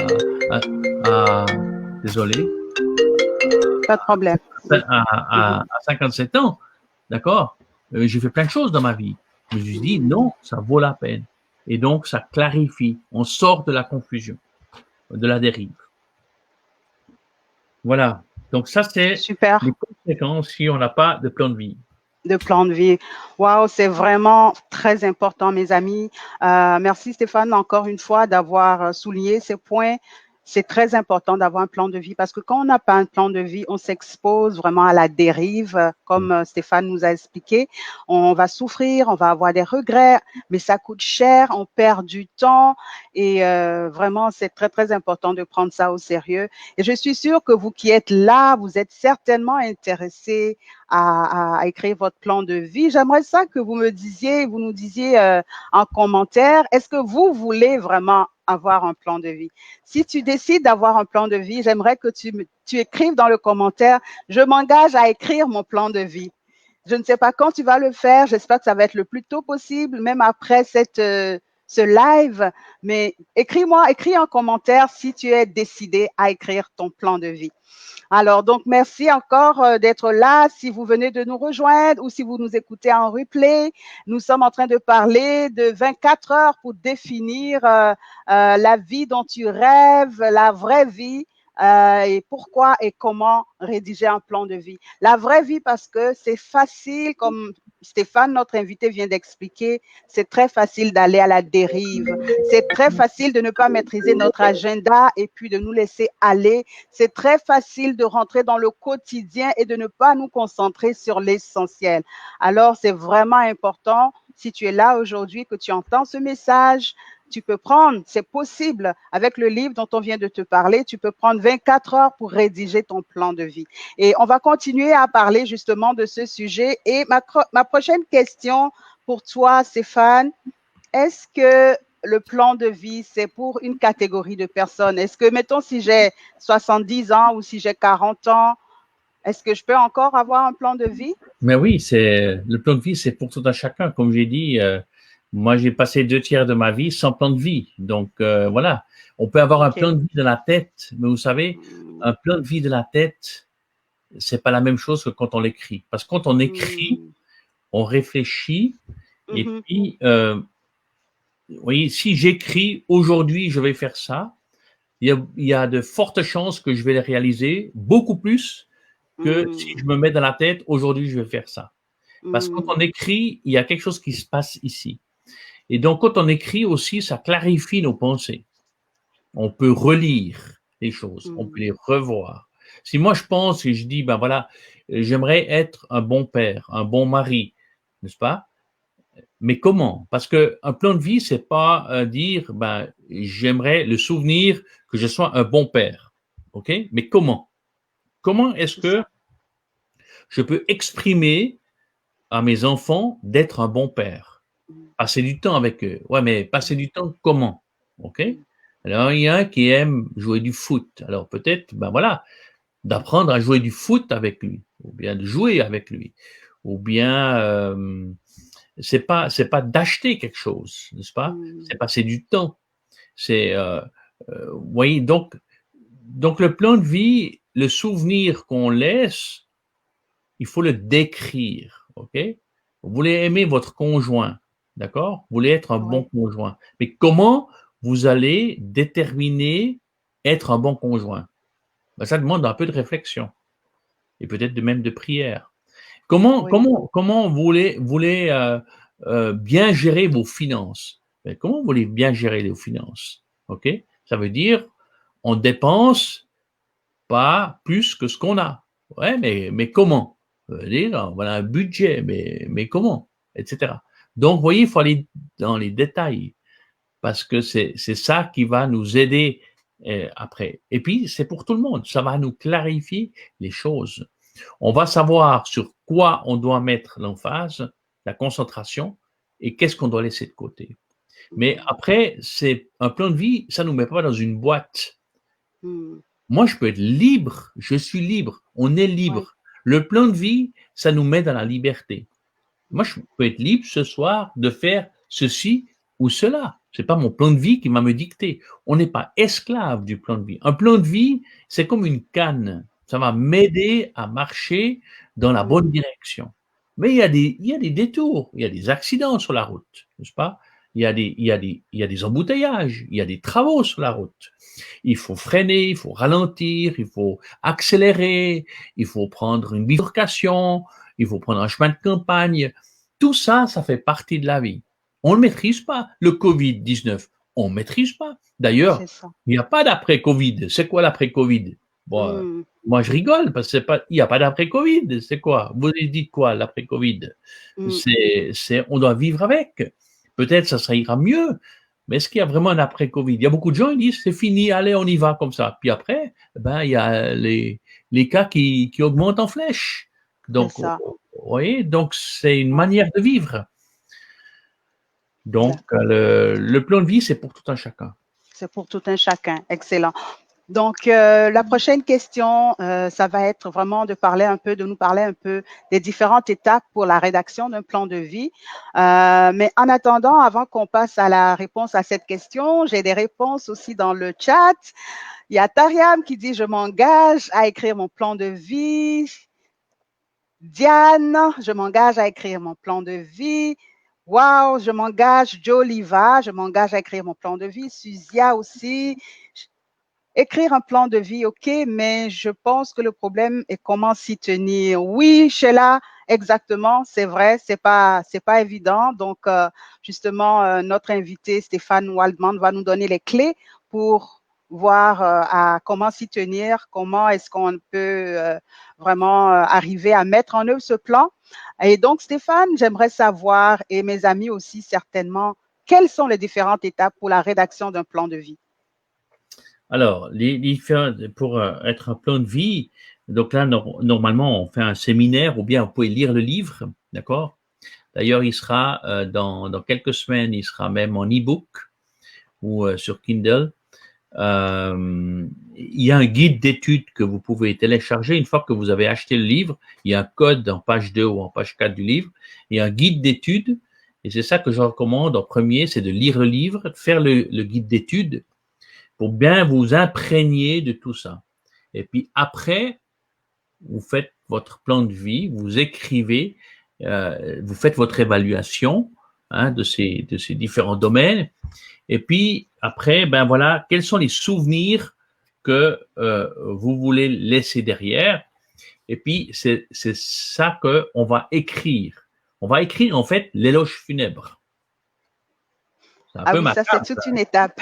désolé. Pas de problème. À 57 ans, d'accord, j'ai fait plein de choses dans ma vie. Je me suis dit, non, ça vaut la peine. Et donc, ça clarifie. On sort de la confusion, de la dérive. Voilà. Donc, ça, c'est les conséquences si on n'a pas de plan de vie. De plan de vie. Waouh, c'est vraiment très important, mes amis. Merci Stéphane, encore une fois, d'avoir souligné ces points. C'est très important d'avoir un plan de vie parce que quand on n'a pas un plan de vie, on s'expose vraiment à la dérive, comme Stéphane nous a expliqué. On va souffrir, on va avoir des regrets, mais ça coûte cher, on perd du temps et vraiment, c'est très, très important de prendre ça au sérieux. Et je suis sûre que vous qui êtes là, vous êtes certainement intéressés à écrire votre plan de vie. J'aimerais ça que vous nous disiez en commentaire, est-ce que vous voulez vraiment avoir un plan de vie? Si tu décides d'avoir un plan de vie, j'aimerais que tu écrives dans le commentaire, je m'engage à écrire mon plan de vie. Je ne sais pas quand tu vas le faire, j'espère que ça va être le plus tôt possible, même après cette ce live, mais écris un commentaire si tu es décidé à écrire ton plan de vie. Alors, donc, merci encore d'être là. Si vous venez de nous rejoindre ou si vous nous écoutez en replay, nous sommes en train de parler de 24 heures pour définir la vie dont tu rêves, la vraie vie. Et pourquoi et comment rédiger un plan de vie. La vraie vie, parce que c'est facile, comme Stéphane, notre invité, vient d'expliquer, c'est très facile d'aller à la dérive. C'est très facile de ne pas maîtriser notre agenda et puis de nous laisser aller. C'est très facile de rentrer dans le quotidien et de ne pas nous concentrer sur l'essentiel. Alors, c'est vraiment important, si tu es là aujourd'hui, que tu entends ce message, tu peux prendre, c'est possible, avec le livre dont on vient de te parler, tu peux prendre 24 heures pour rédiger ton plan de vie. Et on va continuer à parler justement de ce sujet. Et ma prochaine question pour toi, Stéphane, est-ce que le plan de vie, c'est pour une catégorie de personnes? Est-ce que, mettons, si j'ai 70 ans ou si j'ai 40 ans, est-ce que je peux encore avoir un plan de vie? Mais oui, le plan de vie, c'est pour tout un chacun. Comme j'ai dit, moi, j'ai passé 2 tiers de ma vie sans plan de vie. Donc, voilà. On peut avoir un plan de vie de la tête, mais vous savez, un plan de vie de la tête, c'est pas la même chose que quand on l'écrit. Parce que quand on écrit, on réfléchit, et puis, oui, si j'écris aujourd'hui, je vais faire ça, il y a de fortes chances que je vais les réaliser beaucoup plus que si je me mets dans la tête, aujourd'hui, je vais faire ça. Parce que quand on écrit, il y a quelque chose qui se passe ici. Et donc, quand on écrit aussi, ça clarifie nos pensées. On peut relire les choses, on peut les revoir. Si moi, je pense et je dis, ben voilà, j'aimerais être un bon père, un bon mari, n'est-ce pas? Mais comment? Parce que un plan de vie, c'est pas dire, ben, j'aimerais le souvenir que je sois un bon père. OK? Mais comment? Comment est-ce que je peux exprimer à mes enfants d'être un bon père? Passer du temps avec eux. Ouais, mais passer du temps comment? OK? Alors, il y a un qui aime jouer du foot. Alors, peut-être, ben voilà, d'apprendre à jouer du foot avec lui, ou bien de jouer avec lui, ou bien, c'est pas d'acheter quelque chose, n'est-ce pas? C'est passer du temps. C'est, vous voyez, donc le plan de vie, le souvenir qu'on laisse, il faut le décrire, OK? Vous voulez aimer votre conjoint, d'accord? Vous voulez être un bon conjoint. Mais comment vous allez déterminer être un bon conjoint? Ben, ça demande un peu de réflexion et peut-être même de prière. Comment vous voulez bien gérer vos finances? Ben, comment vous voulez bien gérer vos finances? OK? Ça veut dire on dépense pas plus que ce qu'on a. Ouais, mais comment? Voilà un budget, mais comment? Etc. Donc, vous voyez, il faut aller dans les détails parce que c'est ça qui va nous aider après. Et puis, c'est pour tout le monde. Ça va nous clarifier les choses. On va savoir sur quoi on doit mettre l'emphase, la concentration et qu'est-ce qu'on doit laisser de côté. Mais après, c'est un plan de vie, ça ne nous met pas dans une boîte. Moi, je peux être libre, je suis libre, on est libre. Le plan de vie, ça nous met dans la liberté. Moi, je peux être libre ce soir de faire ceci ou cela. C'est pas mon plan de vie qui va me dicter. On n'est pas esclave du plan de vie. Un plan de vie, c'est comme une canne. Ça va m'aider à marcher dans la bonne direction. Mais il y a des détours, il y a des accidents sur la route, n'est-ce pas? Il y a des embouteillages, il y a des travaux sur la route. Il faut freiner, il faut ralentir, il faut accélérer, il faut prendre une bifurcation, il faut prendre un chemin de campagne. Tout ça, ça fait partie de la vie. On ne maîtrise pas. Le Covid-19, on ne maîtrise pas. D'ailleurs, il n'y a pas d'après-Covid. C'est quoi l'après-Covid? Bon, moi, je rigole parce que il n'y a pas d'après-Covid. C'est quoi? Vous dites quoi, l'après-Covid? On doit vivre avec. Peut-être ça ira mieux. Mais est-ce qu'il y a vraiment un après-Covid? Il y a beaucoup de gens qui disent c'est fini, allez, on y va comme ça. Puis après, ben, il y a les cas qui augmentent en flèche. Donc, vous voyez, donc c'est une manière de vivre. Donc, le plan de vie, c'est pour tout un chacun. C'est pour tout un chacun. Excellent. Donc, la prochaine question, ça va être vraiment de nous parler un peu des différentes étapes pour la rédaction d'un plan de vie. Mais en attendant, avant qu'on passe à la réponse à cette question, j'ai des réponses aussi dans le chat. Il y a Tariam qui dit, je m'engage à écrire mon plan de vie. Diane, je m'engage à écrire mon plan de vie. Wow, je m'engage. Joliva, je m'engage à écrire mon plan de vie. Suzia aussi. Écrire un plan de vie, ok, mais je pense que le problème est comment s'y tenir. Oui, Sheila, exactement, c'est vrai, c'est pas évident. Donc, justement, notre invité Stéphane Waldman va nous donner les clés pour voir à comment s'y tenir, comment est-ce qu'on peut vraiment arriver à mettre en œuvre ce plan. Et donc, Stéphane, j'aimerais savoir, et mes amis aussi certainement, quelles sont les différentes étapes pour la rédaction d'un plan de vie? Alors, pour être un plan de vie, donc là, normalement, on fait un séminaire ou bien vous pouvez lire le livre, d'accord? D'ailleurs, il sera dans quelques semaines, il sera même en e-book ou sur Kindle. Il y a un guide d'études que vous pouvez télécharger une fois que vous avez acheté le livre. Il y a un code en page 2 ou en page 4 du livre. Il y a un guide d'études et c'est ça que je recommande en premier, c'est de lire le livre, de faire le guide d'études pour bien vous imprégner de tout ça. Et puis après, vous faites votre plan de vie, vous écrivez, vous faites votre évaluation de ces différents domaines. Et puis après, ben voilà, quels sont les souvenirs que vous voulez laisser derrière. Et puis c'est ça que on va écrire. On va écrire en fait l'éloge funèbre. C'est un Ah peu oui, ça, c'est macabre. toute une étape.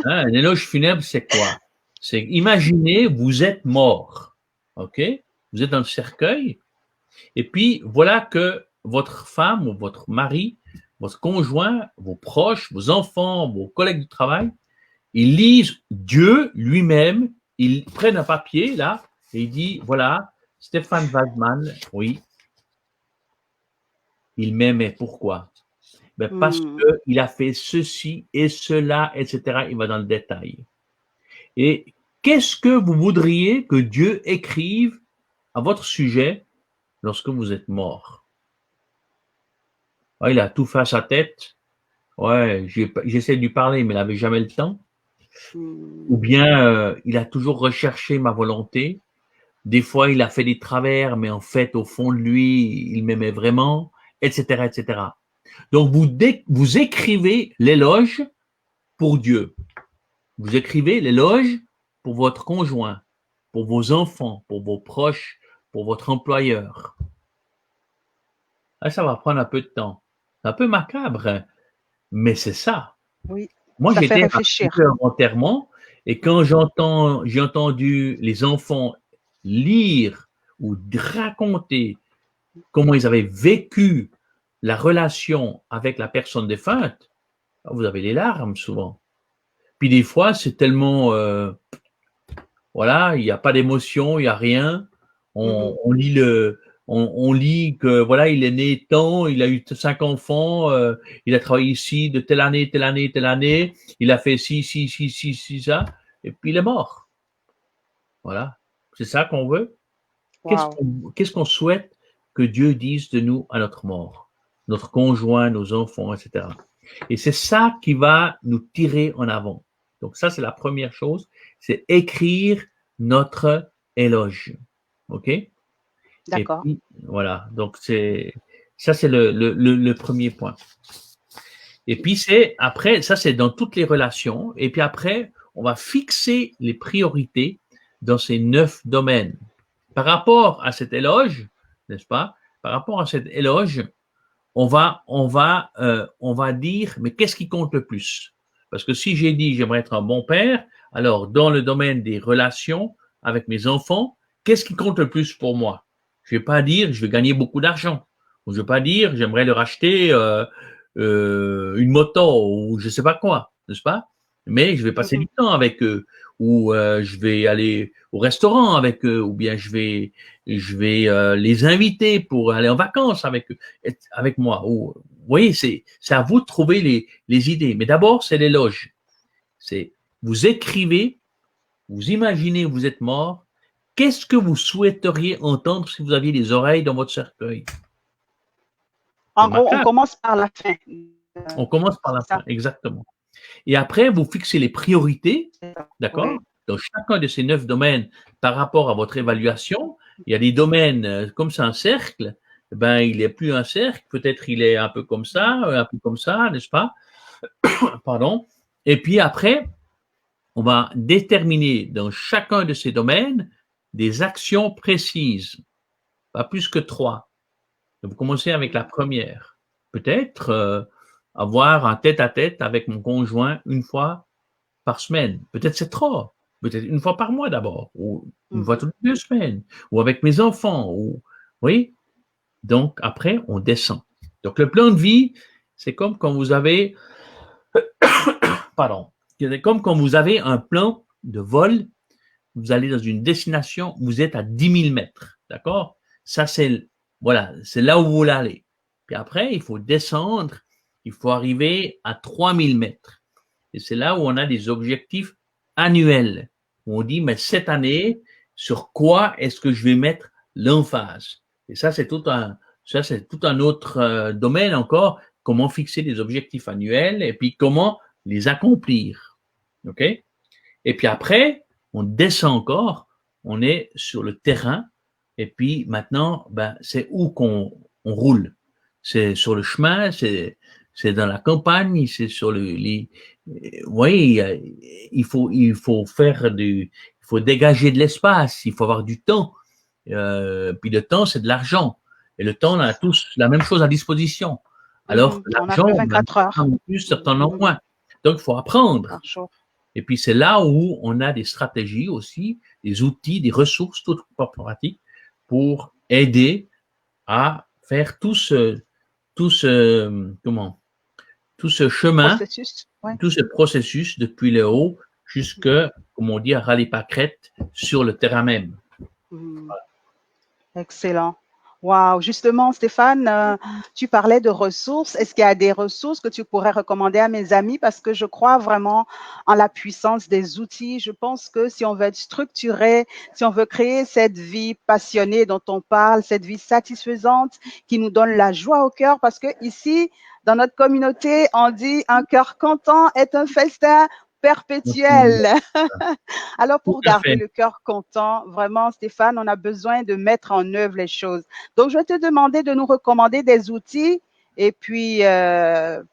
Hein, l'éloge funèbre, c'est quoi? C'est imaginez, vous êtes mort, ok? Vous êtes dans le cercueil, et puis voilà que votre femme ou votre mari, votre conjoint, vos proches, vos enfants, vos collègues de travail, ils lisent Dieu lui-même, ils prennent un papier là et il dit voilà, Stéphane Waldman, oui, il m'aimait. Pourquoi? Ben parce qu'il a fait ceci et cela, etc. Il va dans le détail. Et qu'est-ce que vous voudriez que Dieu écrive à votre sujet lorsque vous êtes mort? Ouais, il a tout fait à sa tête. Ouais, j'essaie de lui parler, mais il n'avait jamais le temps. Ou bien il a toujours recherché ma volonté. Des fois, il a fait des travers, mais en fait, au fond de lui, il m'aimait vraiment, etc., etc. Donc, vous écrivez l'éloge pour Dieu. Vous écrivez l'éloge pour votre conjoint, pour vos enfants, pour vos proches, pour votre employeur. Ah, ça va prendre un peu de temps. C'est un peu macabre, hein, mais c'est ça. Oui, Moi, ça fait j'étais à réfléchir. plusieurs enterrements et quand j'ai entendu les enfants lire ou raconter comment ils avaient vécu la relation avec la personne défunte, vous avez les larmes souvent. Puis des fois, c'est tellement, voilà, il n'y a pas d'émotion, il n'y a rien. On lit on lit que voilà, il est né tant, il a eu 5 enfants, il a travaillé ici de telle année, telle année, telle année, il a fait ci, ça, et puis il est mort. Voilà, c'est ça qu'on veut. Wow. Qu'est-ce qu'on souhaite que Dieu dise de nous à notre mort, notre conjoint, nos enfants, etc. Et c'est ça qui va nous tirer en avant. Donc ça, c'est la première chose, c'est écrire notre éloge. OK? Et D'accord. puis, voilà. Donc ça, c'est le premier point. Et puis après, ça c'est dans toutes les relations. Et puis après, on va fixer les priorités dans ces 9 domaines. Par rapport à cet éloge, n'est-ce pas? Par rapport à cet éloge, on va dire, mais qu'est-ce qui compte le plus? Parce que si j'ai dit j'aimerais être un bon père, alors dans le domaine des relations avec mes enfants, qu'est-ce qui compte le plus pour moi? Je vais pas dire je vais gagner beaucoup d'argent. Ou je vais pas dire j'aimerais leur acheter une moto ou je sais pas quoi, n'est-ce pas? Mais je vais passer du temps avec eux ou je vais aller au restaurant avec eux ou bien je vais les inviter pour aller en vacances avec moi. Ou, vous voyez, c'est à vous de trouver les idées. Mais d'abord, c'est l'éloge. C'est vous écrivez vous imaginez que vous êtes mort, qu'est-ce que vous souhaiteriez entendre si vous aviez des oreilles dans votre cercueil? En gros, on commence par la fin. On commence par la fin, exactement. Et après, vous fixez les priorités, d'accord? Oui. Dans chacun de ces 9 domaines par rapport à votre évaluation. Il y a des domaines, comme c'est un cercle, ben, il n'est plus un cercle, peut-être il est un peu comme ça, n'est-ce pas? Pardon. Et puis après, on va déterminer dans chacun de ces domaines des actions précises, pas plus que 3. Donc, vous commencez avec la première. Peut-être avoir un tête-à-tête avec mon conjoint une fois par semaine. Peut-être c'est trop. Peut-être une fois par mois d'abord, ou une fois toutes les 2 semaines, ou avec mes enfants. Oui. Donc, après, on descend. Donc, le plan de vie, c'est comme quand vous avez, pardon, c'est comme quand vous avez un plan de vol, vous allez dans une destination, vous êtes à 10 000 mètres. D'accord? Ça, voilà, c'est là où vous voulez aller. Puis après, il faut descendre, il faut arriver à 3 000 mètres. Et c'est là où on a des objectifs annuels. Où on dit, mais cette année, sur quoi est-ce que je vais mettre l'emphase? Et ça, c'est tout un autre domaine encore. Comment fixer des objectifs annuels et puis comment les accomplir. OK? Et puis après, on descend encore, on est sur le terrain. Et puis maintenant, ben, c'est où qu'on roule. C'est sur le chemin, c'est dans la campagne, c'est sur oui, il faut dégager de l'espace, il faut avoir du temps. Puis le temps, c'est de l'argent. Et le temps, on a tous la même chose à disposition. Alors, l'argent, on a 24 heures. En plus, certains en moins. Donc, il faut apprendre. Et puis, c'est là où on a des stratégies aussi, des outils, des ressources, toutes pratiques pour aider à faire tout ce chemin, tout ce processus depuis le haut jusque, comme on dit, à râler-pas-crête sur le terrain même. Voilà. Excellent. Wow, justement, Stéphane, tu parlais de ressources. Est-ce qu'il y a des ressources que tu pourrais recommander à mes amis? Parce que je crois vraiment en la puissance des outils. Je pense que si on veut être structuré, si on veut créer cette vie passionnée dont on parle, cette vie satisfaisante qui nous donne la joie au cœur, parce que ici, dans notre communauté, on dit un cœur content est un festin perpétuel. Alors, pour garder le cœur content, vraiment, Stéphane, on a besoin de mettre en œuvre les choses. Donc, je vais te demander de nous recommander des outils. Et puis,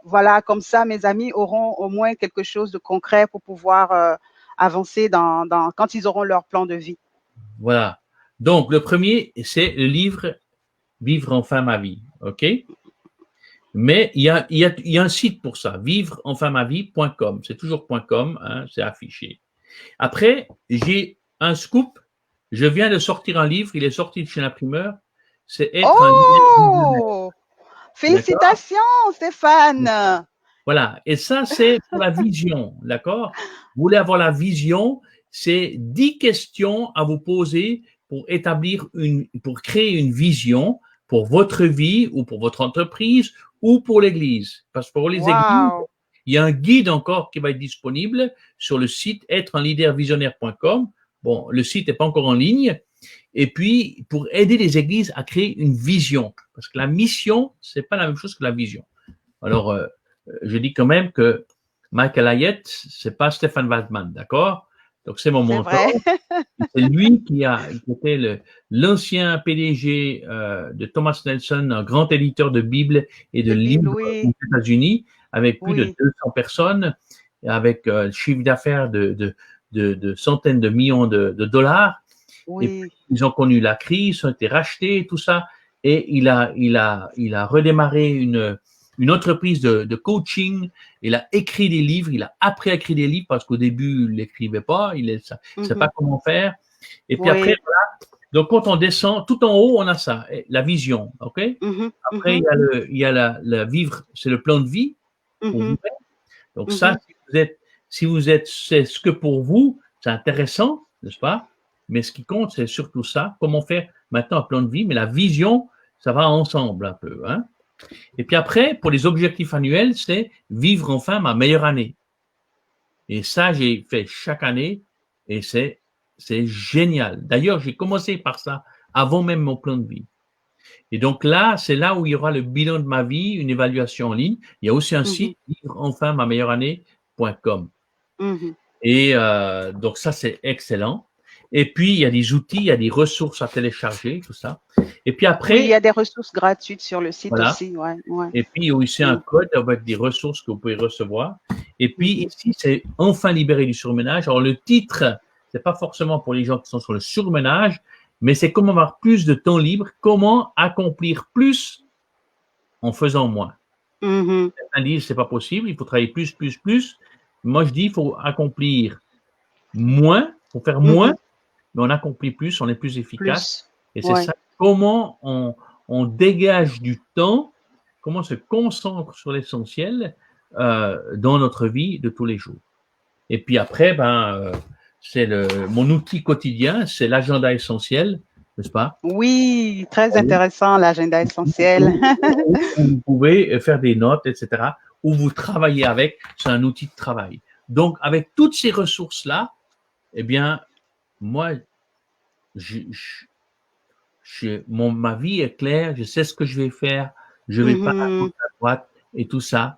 voilà, comme ça, mes amis auront au moins quelque chose de concret pour pouvoir avancer quand ils auront leur plan de vie. Voilà. Donc, le premier, c'est le livre « Vivre enfin ma vie ». OK? Mais il y a un site pour ça, vivreenfinmavie.com. C'est toujours .com, hein, c'est affiché. Après, j'ai un scoop. Je viens de sortir un livre. Il est sorti de chez l'imprimeur. C'est être un leader. Félicitations, Stéphane. Voilà. Et ça, c'est pour la vision. D'accord? Vous voulez avoir la vision, c'est 10 questions à vous poser pour pour créer une vision pour votre vie ou pour votre entreprise ou pour l'église. Parce que pour les églises, il y a un guide encore qui va être disponible sur le site êtreenleadervisionnaire.com. Bon, le site n'est pas encore en ligne. Et puis, pour aider les églises à créer une vision. Parce que la mission, c'est pas la même chose que la vision. Alors, je dis quand même que Michael Hyatt, c'est pas Stéphane Waldman, d'accord? Donc, c'est mon mentor. C'est lui qui était l'ancien PDG de Thomas Nelson, un grand éditeur de Bible et de livres aux États-Unis, avec plus de 200 personnes, avec un chiffre d'affaires de centaines de millions de dollars. Et puis, ils ont connu la crise, ont été rachetés, tout ça, et il a redémarré une entreprise de coaching. Il a écrit des livres, il a appris à écrire des livres parce qu'au début, il l'écrivait pas, il ne sait pas comment faire. Et puis après, voilà. Donc, quand on descend, tout en haut, on a ça, la vision, ok? Après, il y a la vivre, c'est le plan de vie. Pour vous. Donc ça, c'est ce que pour vous, c'est intéressant, n'est-ce pas? Mais ce qui compte, c'est surtout ça. Comment faire maintenant un plan de vie, mais la vision, ça va ensemble un peu, hein? Et puis après, pour les objectifs annuels, c'est vivre enfin ma meilleure année. Et ça, j'ai fait chaque année Et c'est génial. D'ailleurs, j'ai commencé par ça avant même mon plan de vie. Et donc là, c'est là où il y aura le bilan de ma vie, une évaluation en ligne. Il y a aussi un site, enfin ma meilleure année.com. Et donc ça, c'est excellent. Et puis, il y a des outils, il y a des ressources à télécharger, tout ça. Et puis après… Oui, il y a des ressources gratuites sur le site voilà. aussi. Ouais, ouais. Et puis, il y a aussi un code avec des ressources que vous pouvez recevoir. Et puis, ici, c'est « Enfin libéré du surmenage ». Alors, le titre, c'est pas forcément pour les gens qui sont sur le surmenage, mais c'est comment avoir plus de temps libre, comment accomplir plus en faisant moins. Certains disent c'est pas possible, il faut travailler plus. Moi, je dis il faut accomplir moins, il faut faire moins, mais on accomplit plus, on est plus efficace. Et c'est ça, comment on dégage du temps, comment on se concentre sur l'essentiel dans notre vie de tous les jours. Et puis après, c'est mon outil quotidien, c'est l'agenda essentiel, n'est-ce pas? Oui, très intéressant, l'agenda essentiel. Vous pouvez faire des notes, etc., ou vous travaillez avec, c'est un outil de travail. Donc, avec toutes ces ressources-là, eh bien, moi, ma vie est claire, je sais ce que je vais faire, je vais pas à gauche, à droite et tout ça.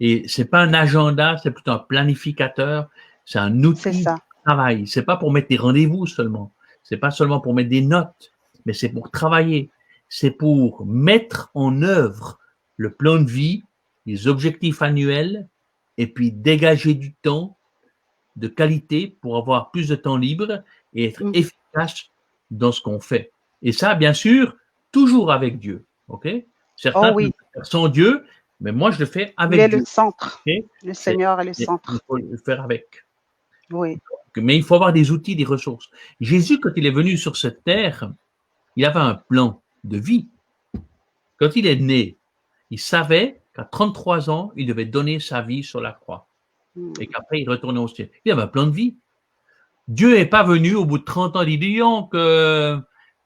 Et c'est pas un agenda, c'est plutôt un planificateur, c'est un outil de travail. C'est pas pour mettre des rendez-vous seulement, c'est pas seulement pour mettre des notes, mais c'est pour travailler, c'est pour mettre en œuvre le plan de vie, les objectifs annuels, et puis dégager du temps de qualité pour avoir plus de temps libre et être efficace dans ce qu'on fait. Et ça, bien sûr, toujours avec Dieu. OK? Certains peuvent le faire sans Dieu, mais moi, je le fais avec Dieu. Il est le centre. Okay? Le Seigneur est le centre. Il faut le faire avec. Oui. Mais il faut avoir des outils, des ressources. Jésus, quand il est venu sur cette terre, il avait un plan de vie. Quand il est né, il savait qu'à 33 ans, il devait donner sa vie sur la croix. Et qu'après, il retournait au ciel. Il avait un plan de vie. Dieu n'est pas venu au bout de 30 ans, il dit, donc,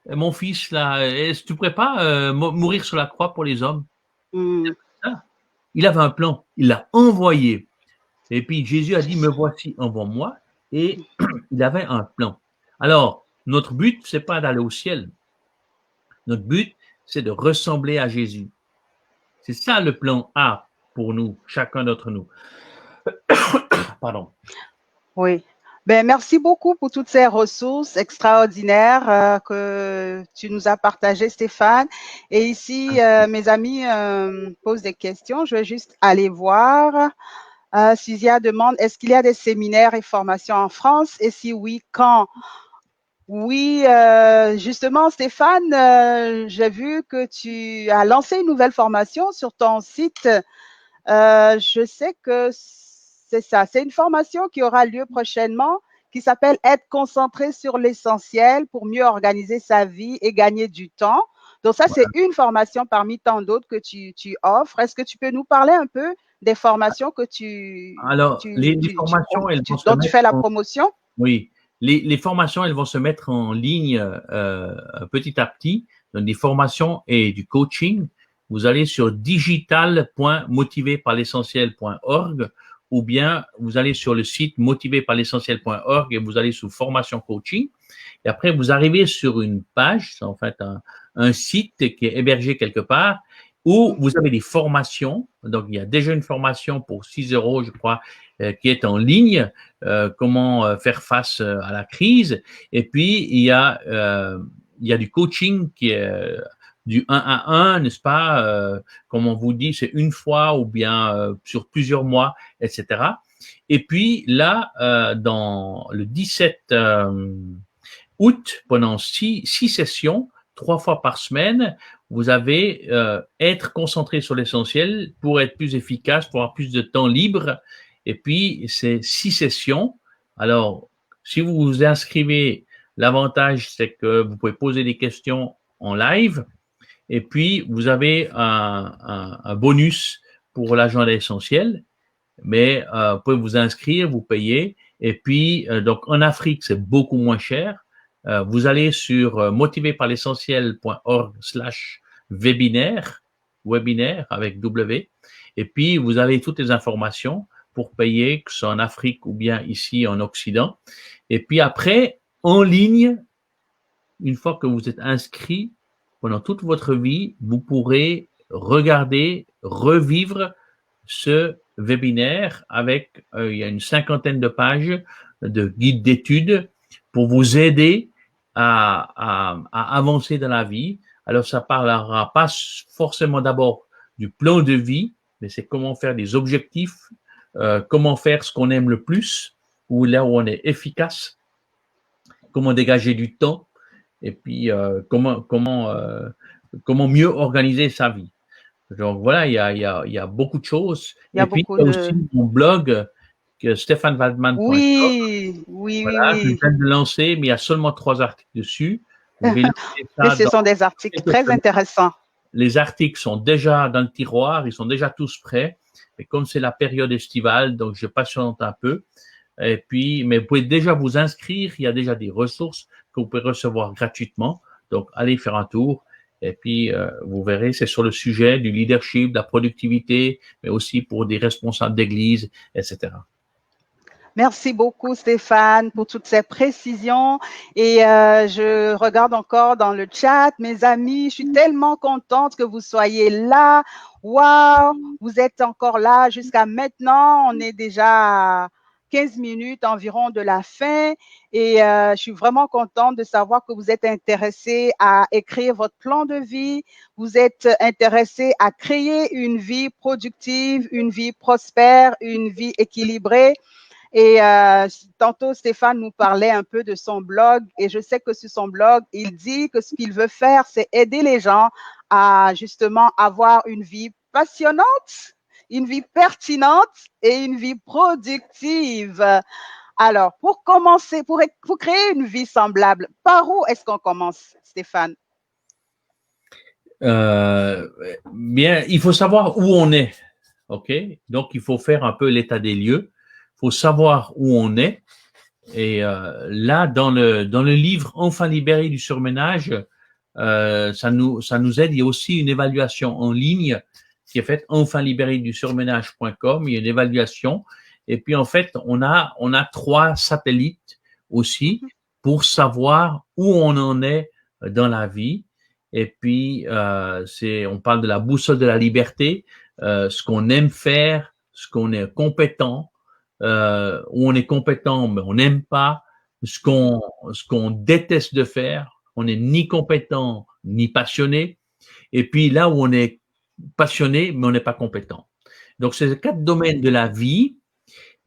mon fils, là, est-ce que tu ne pourrais pas mourir sur la croix pour les hommes? Il avait un plan, il l'a envoyé. Et puis Jésus a dit, me voici, envoie-moi. Et il avait un plan. Alors, notre but, c'est pas d'aller au ciel. Notre but, c'est de ressembler à Jésus. C'est ça le plan A pour nous, chacun d'entre nous. Pardon. Oui. Ben, merci beaucoup pour toutes ces ressources extraordinaires que tu nous as partagées, Stéphane. Et ici, mes amis posent des questions. Je vais juste aller voir. Suzia demande, est-ce qu'il y a des séminaires et formations en France? Et si oui, quand? Oui, justement, Stéphane, j'ai vu que tu as lancé une nouvelle formation sur ton site. Je sais que c'est ça, c'est une formation qui aura lieu prochainement qui s'appelle « Être concentré sur l'essentiel pour mieux organiser sa vie et gagner du temps ». Donc ça, c'est une formation parmi tant d'autres que tu offres. Est-ce que tu peux nous parler un peu des formations que dont tu fais la promotion? Oui, les formations, elles vont se mettre en ligne petit à petit. Donc, des formations et du coaching. Vous allez sur digital.motivéparlessentiel.org ou bien vous allez sur le site motivéparlessentiel.org et vous allez sous formation coaching. Et après, vous arrivez sur une page, c'est en fait un site qui est hébergé quelque part où vous avez des formations. Donc, il y a déjà une formation pour 6 €, je crois, qui est en ligne, comment faire face à la crise. Et puis, il y a du coaching qui est du 1 à 1, n'est-ce pas? Comme on vous dit, c'est une fois ou bien sur plusieurs mois, etc. Et puis là, dans le 17 août, pendant 6 sessions, 3 fois par semaine, vous avez être concentré sur l'essentiel pour être plus efficace, pour avoir plus de temps libre. Et puis, c'est 6 sessions. Alors, si vous vous inscrivez, l'avantage, c'est que vous pouvez poser des questions en live. Et puis, vous avez un bonus pour l'agenda essentiel. Mais vous pouvez vous inscrire, vous payez. Et puis, donc, en Afrique, c'est beaucoup moins cher. Vous allez sur motivéparlessentiel.org/webinaire avec W. Et puis, vous avez toutes les informations pour payer, que ce soit en Afrique ou bien ici en Occident. Et puis après, en ligne, une fois que vous êtes inscrit, pendant toute votre vie, vous pourrez regarder, revivre ce webinaire avec, il y a une 50aine de pages de guides d'études pour vous aider à avancer dans la vie. Alors, ça parlera pas forcément d'abord du plan de vie, mais c'est comment faire des objectifs, comment faire ce qu'on aime le plus, ou là où on est efficace, comment dégager du temps, et puis comment mieux organiser sa vie. Donc voilà, il y a beaucoup de choses. Il y a Et puis beaucoup il y a aussi de… mon blog que stéphanewaldman.com, Oui, oui, oui, voilà, que je oui. viens de lancer, mais il y a seulement 3 articles dessus. Je vais lancer Mais ça ce dans sont des articles quelques très semaines. intéressants. Les articles sont déjà dans le tiroir, ils sont déjà tous prêts. Et comme c'est la période estivale, donc je patiente un peu. Et puis, mais vous pouvez déjà vous inscrire. Il y a déjà des ressources que vous pouvez recevoir gratuitement. Donc, allez faire un tour. Et puis, vous verrez, c'est sur le sujet du leadership, de la productivité, mais aussi pour des responsables d'église, etc. Merci beaucoup, Stéphane, pour toutes ces précisions. Et je regarde encore dans le chat, mes amis, je suis tellement contente que vous soyez là. Waouh, vous êtes encore là jusqu'à maintenant. On est déjà à 15 minutes environ de la fin. Et je suis vraiment contente de savoir que vous êtes intéressés à écrire votre plan de vie. Vous êtes intéressés à créer une vie productive, une vie prospère, une vie équilibrée. Et tantôt, Stéphane nous parlait un peu de son blog et je sais que sur son blog, il dit que ce qu'il veut faire, c'est aider les gens à justement avoir une vie passionnante, une vie pertinente et une vie productive. Alors, pour commencer, pour créer une vie semblable, par où est-ce qu'on commence, Stéphane? Bien, il faut savoir où on est. OK? Donc, il faut faire un peu l'état des lieux. Il faut savoir où on est. Et là, dans le livre Enfin libéré du surménage, ça nous aide. Il y a aussi une évaluation en ligne qui est faite enfinlibérédusurménage.com. Il y a une évaluation. Et puis, en fait, on a 3 satellites aussi pour savoir où on en est dans la vie. Et puis, on parle de la boussole de la liberté, ce qu'on aime faire, ce qu'on est compétent, où on est compétent, mais on n'aime pas, ce qu'on déteste de faire. On n'est ni compétent, ni passionné. Et puis là où on est passionné, mais on n'est pas compétent. Donc, c'est 4 domaines de la vie.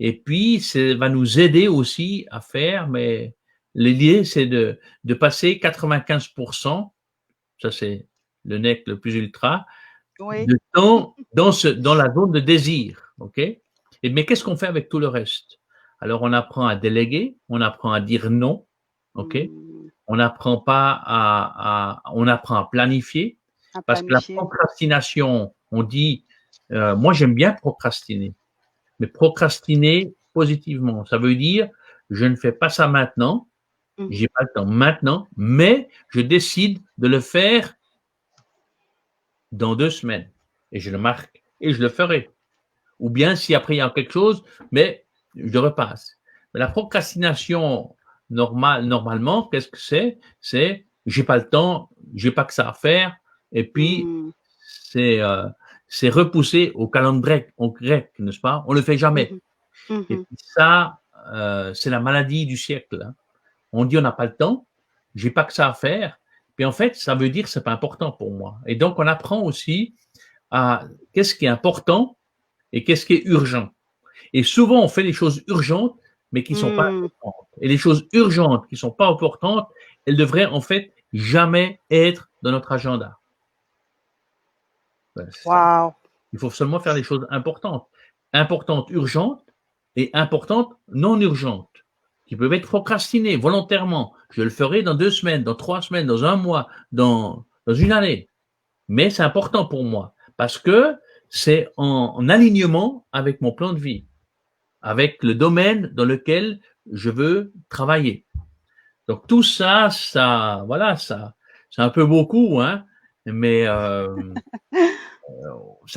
Et puis, ça va nous aider aussi à faire, mais l'idée, c'est de passer 95%, ça c'est le NEC le plus ultra, Oui. de temps dans la zone de désir. OK? Mais qu'est-ce qu'on fait avec tout le reste? Alors, on apprend à déléguer, on apprend à dire non. OK? On apprend à planifier. Parce que la procrastination, on dit, moi j'aime bien procrastiner, mais procrastiner positivement, ça veut dire je ne fais pas ça maintenant, j'ai pas le temps maintenant, mais je décide de le faire dans 2 semaines et je le marque et je le ferai. Ou bien si après il y a quelque chose, mais je repasse. Mais la procrastination normalement, qu'est-ce que c'est? C'est j'ai pas le temps, j'ai pas que ça à faire, et puis c'est repoussé au calendrier grec, n'est-ce pas? On le fait jamais. Et puis ça, c'est la maladie du siècle. Hein. On dit on n'a pas le temps, j'ai pas que ça à faire. Puis en fait, ça veut dire que c'est pas important pour moi. Et donc on apprend aussi à qu'est-ce qui est important et qu'est-ce qui est urgent. Et souvent on fait des choses urgentes mais qui sont pas importantes. Et les choses urgentes qui sont pas importantes, elles devraient en fait jamais être dans notre agenda. Wow. Il faut seulement faire des choses importantes. Importantes urgentes et importantes non urgentes, qui peuvent être procrastinées volontairement. Je le ferai dans 2 semaines, dans 3 semaines, dans 1 mois, dans une année. Mais c'est important pour moi parce que c'est en alignement avec mon plan de vie, avec le domaine dans lequel je veux travailler. Donc tout ça, voilà, ça, c'est un peu beaucoup, hein, mais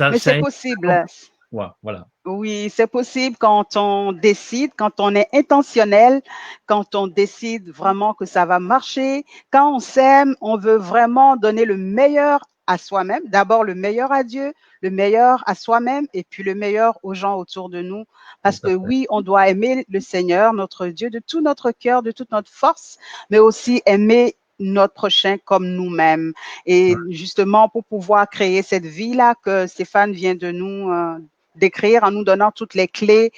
Mais c'est ça possible. fois. Voilà. Oui, c'est possible quand on décide, quand on est intentionnel, quand on décide vraiment que ça va marcher. Quand on s'aime, on veut vraiment donner le meilleur à soi-même. D'abord le meilleur à Dieu, le meilleur à soi-même et puis le meilleur aux gens autour de nous. Parce Tout à que fait. oui, on doit aimer le Seigneur, notre Dieu, de tout notre cœur, de toute notre force, mais aussi aimer notre prochain comme nous-mêmes. Et justement, pour pouvoir créer cette vie-là que Stéphane vient de nous décrire en nous donnant toutes les clés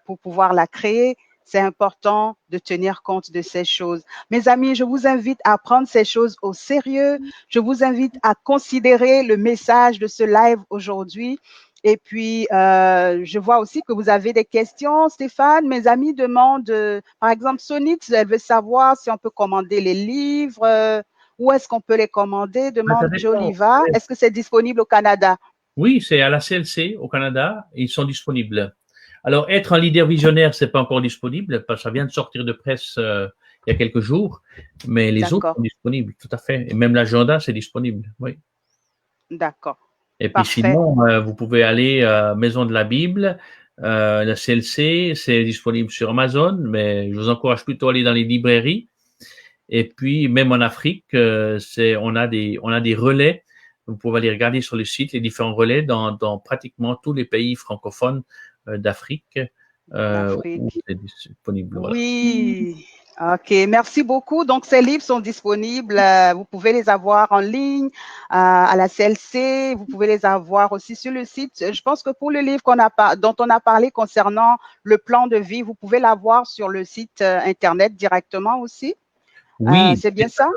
pour pouvoir la créer, c'est important de tenir compte de ces choses. Mes amis, je vous invite à prendre ces choses au sérieux. Je vous invite à considérer le message de ce live aujourd'hui. Et puis, je vois aussi que vous avez des questions, Stéphane. Mes amis demandent, par exemple, Sonix, elle veut savoir si on peut commander les livres, où est-ce qu'on peut les commander, Ça demande dépend. Joliva. Est-ce que c'est disponible au Canada? Oui, c'est à la CLC au Canada. Ils sont disponibles. Alors, être un leader visionnaire, c'est pas encore disponible parce que ça vient de sortir de presse il y a quelques jours, mais les autres sont D'accord, disponibles, tout à fait. Et même l'agenda, c'est disponible. Oui. d'accord, Et puis parfait. sinon, vous pouvez aller à Maison de la Bible, la CLC, c'est disponible sur Amazon, mais je vous encourage plutôt à aller dans les librairies. Et puis même en Afrique, on a des relais. Vous pouvez aller regarder sur le site les différents relais dans pratiquement tous les pays francophones d'Afrique où D'Afrique. c'est disponible. Voilà. Oui. OK, merci beaucoup. Donc, ces livres sont disponibles. Vous pouvez les avoir en ligne à la CLC. Vous pouvez les avoir aussi sur le site. Je pense que pour le livre dont on a parlé concernant le plan de vie, vous pouvez l'avoir sur le site Internet directement aussi. Oui, C'est bien ça?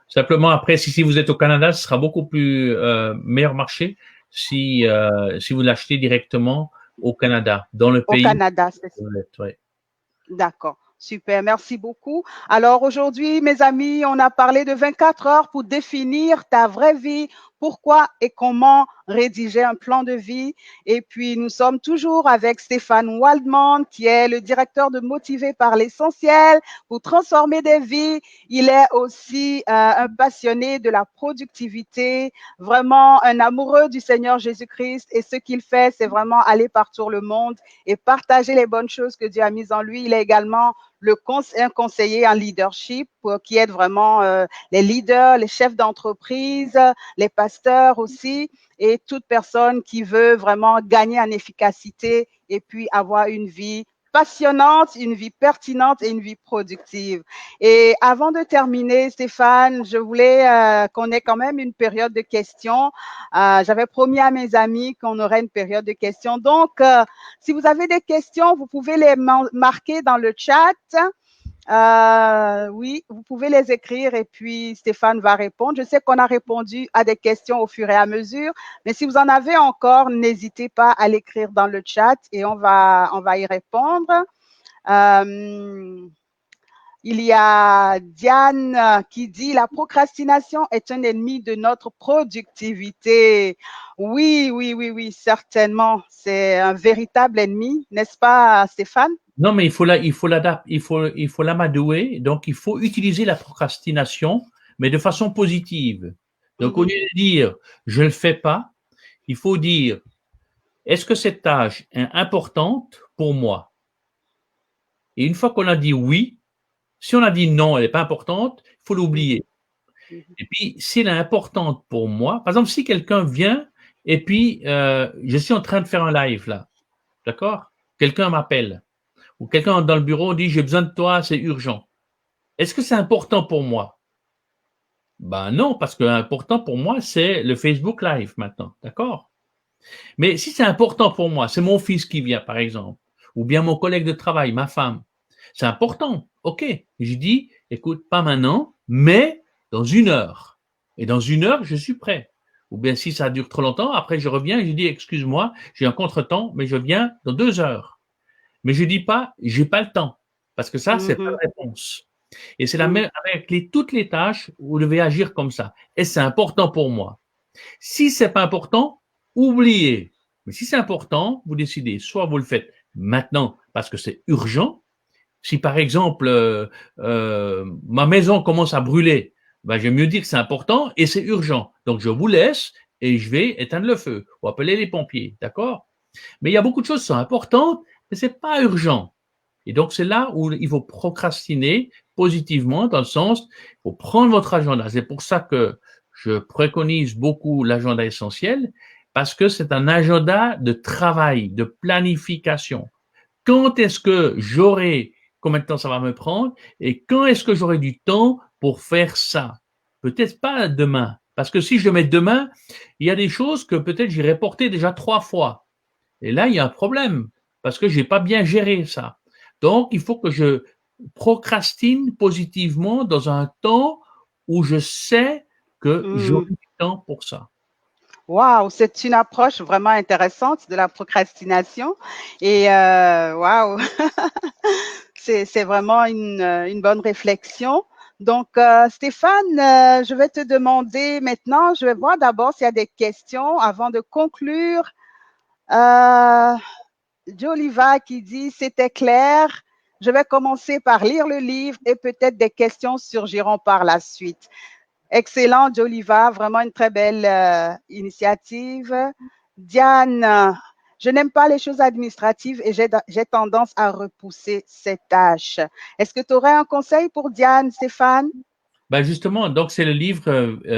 simplement après, si vous êtes au Canada, ce sera beaucoup plus meilleur marché si vous l'achetez directement au Canada, dans le Au pays Canada, c'est où ça. vous êtes. Ouais. D'accord. Super, merci beaucoup. Alors aujourd'hui, mes amis, on a parlé de 24 heures pour définir ta vraie vie, pourquoi et comment rédiger un plan de vie. Et puis, nous sommes toujours avec Stéphane Waldman, qui est le directeur de Motivé par l'essentiel pour transformer des vies. Il est aussi un passionné de la productivité, vraiment un amoureux du Seigneur Jésus-Christ. Et ce qu'il fait, c'est vraiment aller partout le monde et partager les bonnes choses que Dieu a mises en lui. Il est également un conseiller en leadership qui aide vraiment les leaders, les chefs d'entreprise, les pasteurs aussi, et toute personne qui veut vraiment gagner en efficacité et puis avoir une vie passionnante, une vie pertinente et une vie productive. Et avant de terminer, Stéphane, je voulais qu'on ait quand même une période de questions. J'avais promis à mes amis qu'on aurait une période de questions. Donc, si vous avez des questions, vous pouvez les marquer dans le chat. Oui, vous pouvez les écrire et puis Stéphane va répondre. Je sais qu'on a répondu à des questions au fur et à mesure, mais si vous en avez encore, n'hésitez pas à l'écrire dans le chat et on va y répondre. Il y a Diane qui dit la procrastination est un ennemi de notre productivité. Oui, oui, oui, oui, certainement. C'est un véritable ennemi, n'est-ce pas, Stéphane? Non, mais il faut l'amadouer. Donc, il faut utiliser la procrastination, mais de façon positive. Donc, au lieu de dire je ne le fais pas, il faut dire est-ce que cette tâche est importante pour moi? Et une fois qu'on a dit oui, si on a dit non, elle n'est pas importante, il faut l'oublier. Et puis, si elle est importante pour moi, par exemple, si quelqu'un vient et puis je suis en train de faire un live là, d'accord? Quelqu'un m'appelle ou quelqu'un dans le bureau dit j'ai besoin de toi, c'est urgent. Est-ce que c'est important pour moi? Ben non, parce que important pour moi, c'est le Facebook Live maintenant, d'accord? Mais si c'est important pour moi, c'est mon fils qui vient, par exemple, ou bien mon collègue de travail, ma femme, c'est important, ok. Je dis, écoute, pas maintenant, mais dans 1 heure. Et dans 1 heure, je suis prêt. Ou bien si ça dure trop longtemps, après je reviens et je dis, excuse-moi, j'ai un contretemps, mais je viens dans 2 heures. Mais je dis pas, j'ai pas le temps, parce que ça, c'est pas la réponse. Et c'est la même avec toutes les tâches, vous devez agir comme ça. Et c'est important pour moi. Si c'est pas important, oubliez. Mais si c'est important, vous décidez. Soit vous le faites maintenant parce que c'est urgent. Si par exemple ma maison commence à brûler, ben j'aime mieux dire que c'est important et c'est urgent. Donc je vous laisse et je vais éteindre le feu ou appeler les pompiers, d'accord? Mais il y a beaucoup de choses qui sont importantes, mais c'est pas urgent. Et donc, c'est là où il faut procrastiner positivement, dans le sens, il faut prendre votre agenda. C'est pour ça que je préconise beaucoup l'agenda essentiel, parce que c'est un agenda de travail, de planification. Quand est-ce que j'aurai, combien de temps ça va me prendre, et quand est-ce que j'aurai du temps pour faire ça? Peut-être pas demain, parce que si je mets demain, il y a des choses que peut-être j'ai reportées déjà 3 fois. Et là, il y a un problème, parce que j'ai pas bien géré ça. Donc, il faut que je procrastine positivement dans un temps où je sais que j'aurai du temps pour ça. Waouh, c'est une approche vraiment intéressante de la procrastination. Et waouh, c'est vraiment une bonne réflexion. Donc, Stéphane, je vais te demander maintenant, je vais voir d'abord s'il y a des questions avant de conclure. Joliva qui dit, c'était clair. Je vais commencer par lire le livre et peut-être des questions surgiront par la suite. Excellent, Joliva, vraiment une très belle initiative. Diane, je n'aime pas les choses administratives et j'ai tendance à repousser ces tâches. Est-ce que tu aurais un conseil pour Diane, Stéphane? Ben justement, donc c'est le livre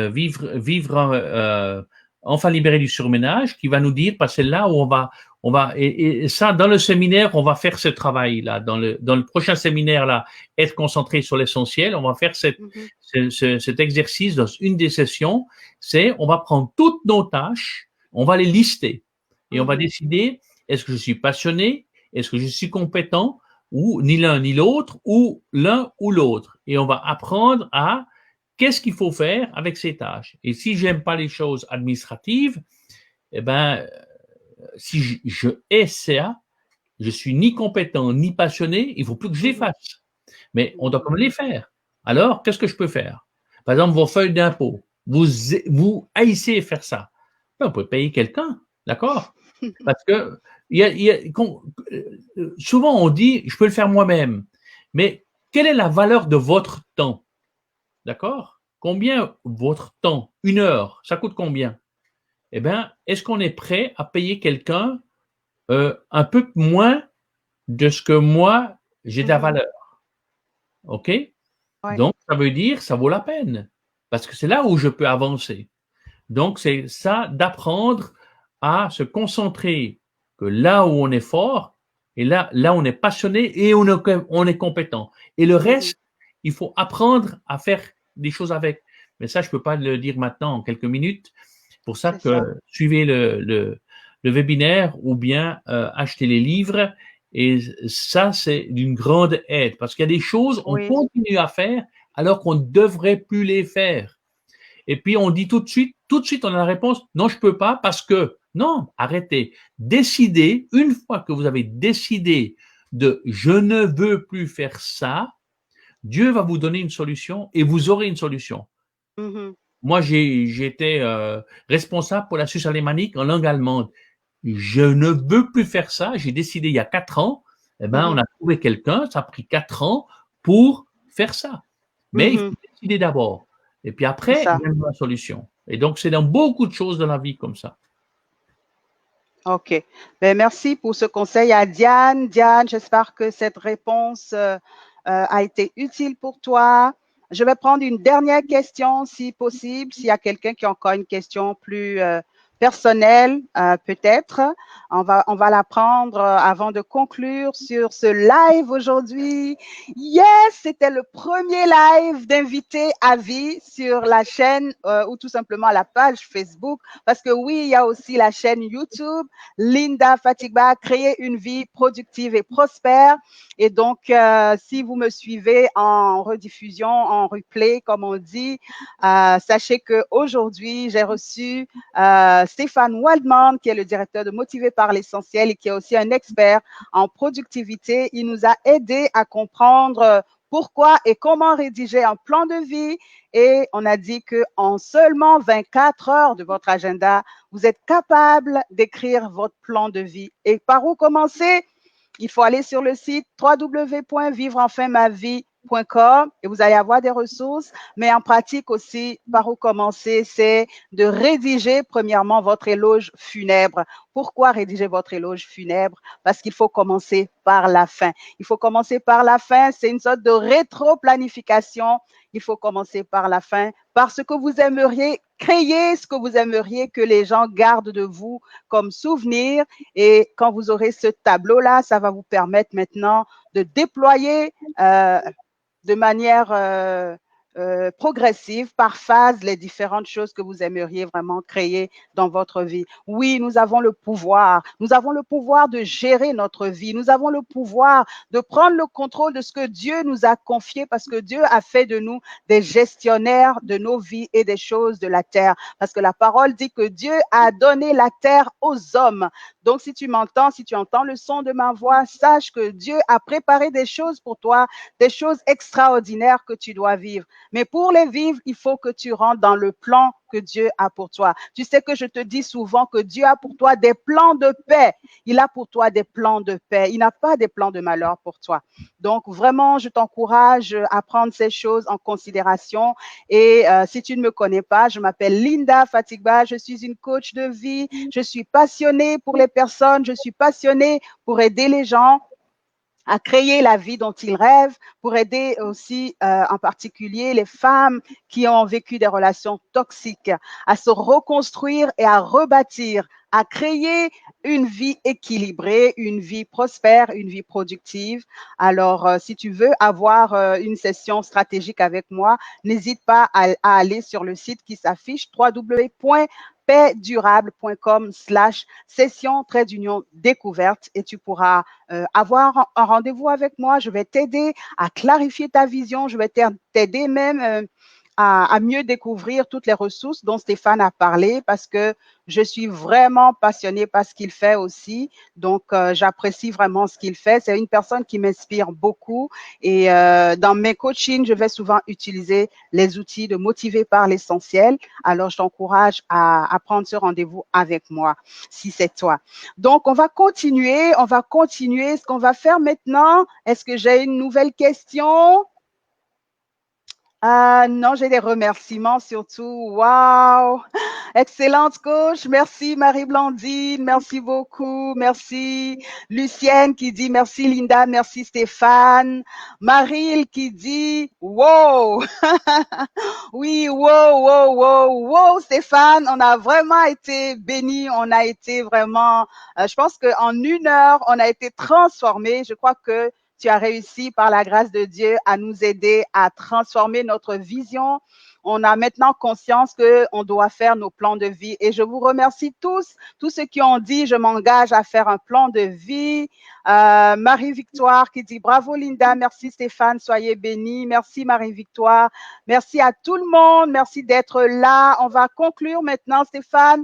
Vivre enfin libéré du surménage qui va nous dire, parce que c'est là où et ça, dans le séminaire, on va faire ce travail-là. Dans le prochain séminaire, là, être concentré sur l'essentiel, on va faire cet exercice dans une des sessions. On va prendre toutes nos tâches, on va les lister et on va décider, est-ce que je suis passionné, est-ce que je suis compétent, ou ni l'un ni l'autre, ou l'un ou l'autre. Et on va apprendre à qu'est-ce qu'il faut faire avec ces tâches. Et si j'aime pas les choses administratives, eh ben, si je hais ça, je suis ni compétent ni passionné, il faut plus que je les fasse. Mais on doit quand même les faire. Alors, qu'est-ce que je peux faire? Par exemple, vos feuilles d'impôt. Vous haïssez faire ça. Ben, on peut payer quelqu'un, d'accord? Parce que souvent on dit, je peux le faire moi-même. Mais quelle est la valeur de votre temps? D'accord? Combien votre temps? 1 heure, ça coûte combien? Eh bien, est-ce qu'on est prêt à payer quelqu'un un peu moins de ce que moi, j'ai de la valeur? OK? Ouais. Donc, ça veut dire ça vaut la peine. Parce que c'est là où je peux avancer. Donc, c'est ça d'apprendre à se concentrer que là où on est fort, et là on est passionné et on est compétent. Et le reste, il faut apprendre à faire des choses avec. Mais ça, je peux pas le dire maintenant en quelques minutes. Pour ça que suivez le webinaire ou bien achetez les livres. Et ça, c'est d'une grande aide parce qu'il y a des choses, on continue à faire alors qu'on ne devrait plus les faire. Et puis on dit tout de suite on a la réponse, non, je peux pas parce que, non, arrêtez. Décidez, une fois que vous avez décidé de je ne veux plus faire ça, Dieu va vous donner une solution et vous aurez une solution. Moi, j'étais responsable pour la Suisse alémanique en langue allemande. Je ne veux plus faire ça. J'ai décidé il y a 4 ans. Eh ben, on a trouvé quelqu'un. Ça a pris 4 ans pour faire ça. Mais il faut décider d'abord. Et puis après, il y a une solution. Et donc, c'est dans beaucoup de choses dans la vie comme ça. OK. Ben, merci pour ce conseil à Diane. Diane, j'espère que cette réponse a été utile pour toi. Je vais prendre une dernière question, si possible. S'il y a quelqu'un qui a encore une question plus personnelle, peut-être. On va la prendre avant de conclure sur ce live aujourd'hui. Yes, c'était le premier live d'invité à vie sur la chaîne ou tout simplement la page Facebook. Parce que oui, il y a aussi la chaîne YouTube, Linda Fatigba, créer une vie productive et prospère. Et donc, si vous me suivez en rediffusion, en replay, comme on dit, sachez qu'aujourd'hui, j'ai reçu Stéphane Waldman, qui est le directeur de Motivé par l'essentiel et qui est aussi un expert en productivité. Il nous a aidé à comprendre pourquoi et comment rédiger un plan de vie. Et on a dit qu'en seulement 24 heures de votre agenda, vous êtes capable d'écrire votre plan de vie. Et par où commencer? Il faut aller sur le site www.vivre-enfin-ma-vie.com www.pdurable.com et vous allez avoir des ressources, mais en pratique aussi, par où commencer, c'est de rédiger premièrement votre éloge funèbre. Pourquoi rédiger votre éloge funèbre? Parce qu'il faut commencer par la fin. Il faut commencer par la fin, c'est une sorte de rétro-planification. Il faut commencer par la fin, par ce que vous aimeriez créer, ce que vous aimeriez que les gens gardent de vous comme souvenir. Et quand vous aurez ce tableau-là, ça va vous permettre maintenant de déployer de manière progressive, par phase, les différentes choses que vous aimeriez vraiment créer dans votre vie. Oui, nous avons le pouvoir. Nous avons le pouvoir de gérer notre vie. Nous avons le pouvoir de prendre le contrôle de ce que Dieu nous a confié parce que Dieu a fait de nous des gestionnaires de nos vies et des choses de la terre. Parce que la parole dit que Dieu a donné la terre aux hommes. Donc, si tu m'entends, si tu entends le son de ma voix, sache que Dieu a préparé des choses pour toi, des choses extraordinaires que tu dois vivre. Mais pour les vivre, il faut que tu rentres dans le plan que Dieu a pour toi. Tu sais que je te dis souvent que Dieu a pour toi des plans de paix. Il a pour toi des plans de paix. Il n'a pas des plans de malheur pour toi. Donc, vraiment, je t'encourage à prendre ces choses en considération. Et si tu ne me connais pas, je m'appelle Linda Fatigba. Je suis une coach de vie. Je suis passionnée pour les personnes. Je suis passionnée pour aider les gens à créer la vie dont ils rêvent, pour aider aussi en particulier les femmes qui ont vécu des relations toxiques à se reconstruire et à rebâtir, à créer une vie équilibrée, une vie prospère, une vie productive. Alors, si tu veux avoir une session stratégique avec moi, n'hésite pas à aller sur le site qui s'affiche www.paixdurable.com/session-découverte et tu pourras avoir un rendez-vous avec moi. Je vais t'aider à clarifier ta vision. Je vais t'aider même à mieux découvrir toutes les ressources dont Stéphane a parlé parce que je suis vraiment passionnée par ce qu'il fait aussi. Donc, j'apprécie vraiment ce qu'il fait. C'est une personne qui m'inspire beaucoup. Et dans mes coachings, je vais souvent utiliser les outils de Motiver par l'essentiel. Alors, je t'encourage à prendre ce rendez-vous avec moi, si c'est toi. Donc, on va continuer. Ce qu'on va faire maintenant, est-ce que j'ai une nouvelle question? Non, j'ai des remerciements surtout. Wow! Excellente coach. Merci Marie-Blandine. Merci beaucoup. Merci Lucienne qui dit merci Linda. Merci Stéphane. Marie qui dit wow! Oui, wow, Stéphane. On a vraiment été bénis. On a été vraiment, je pense qu'en 1 heure, on a été transformés. Je crois que tu as réussi par la grâce de Dieu à nous aider à transformer notre vision. On a maintenant conscience qu'on doit faire nos plans de vie. Et je vous remercie tous ceux qui ont dit, je m'engage à faire un plan de vie. Marie-Victoire qui dit, bravo Linda, merci Stéphane, soyez bénis. Merci Marie-Victoire. Merci à tout le monde. Merci d'être là. On va conclure maintenant, Stéphane.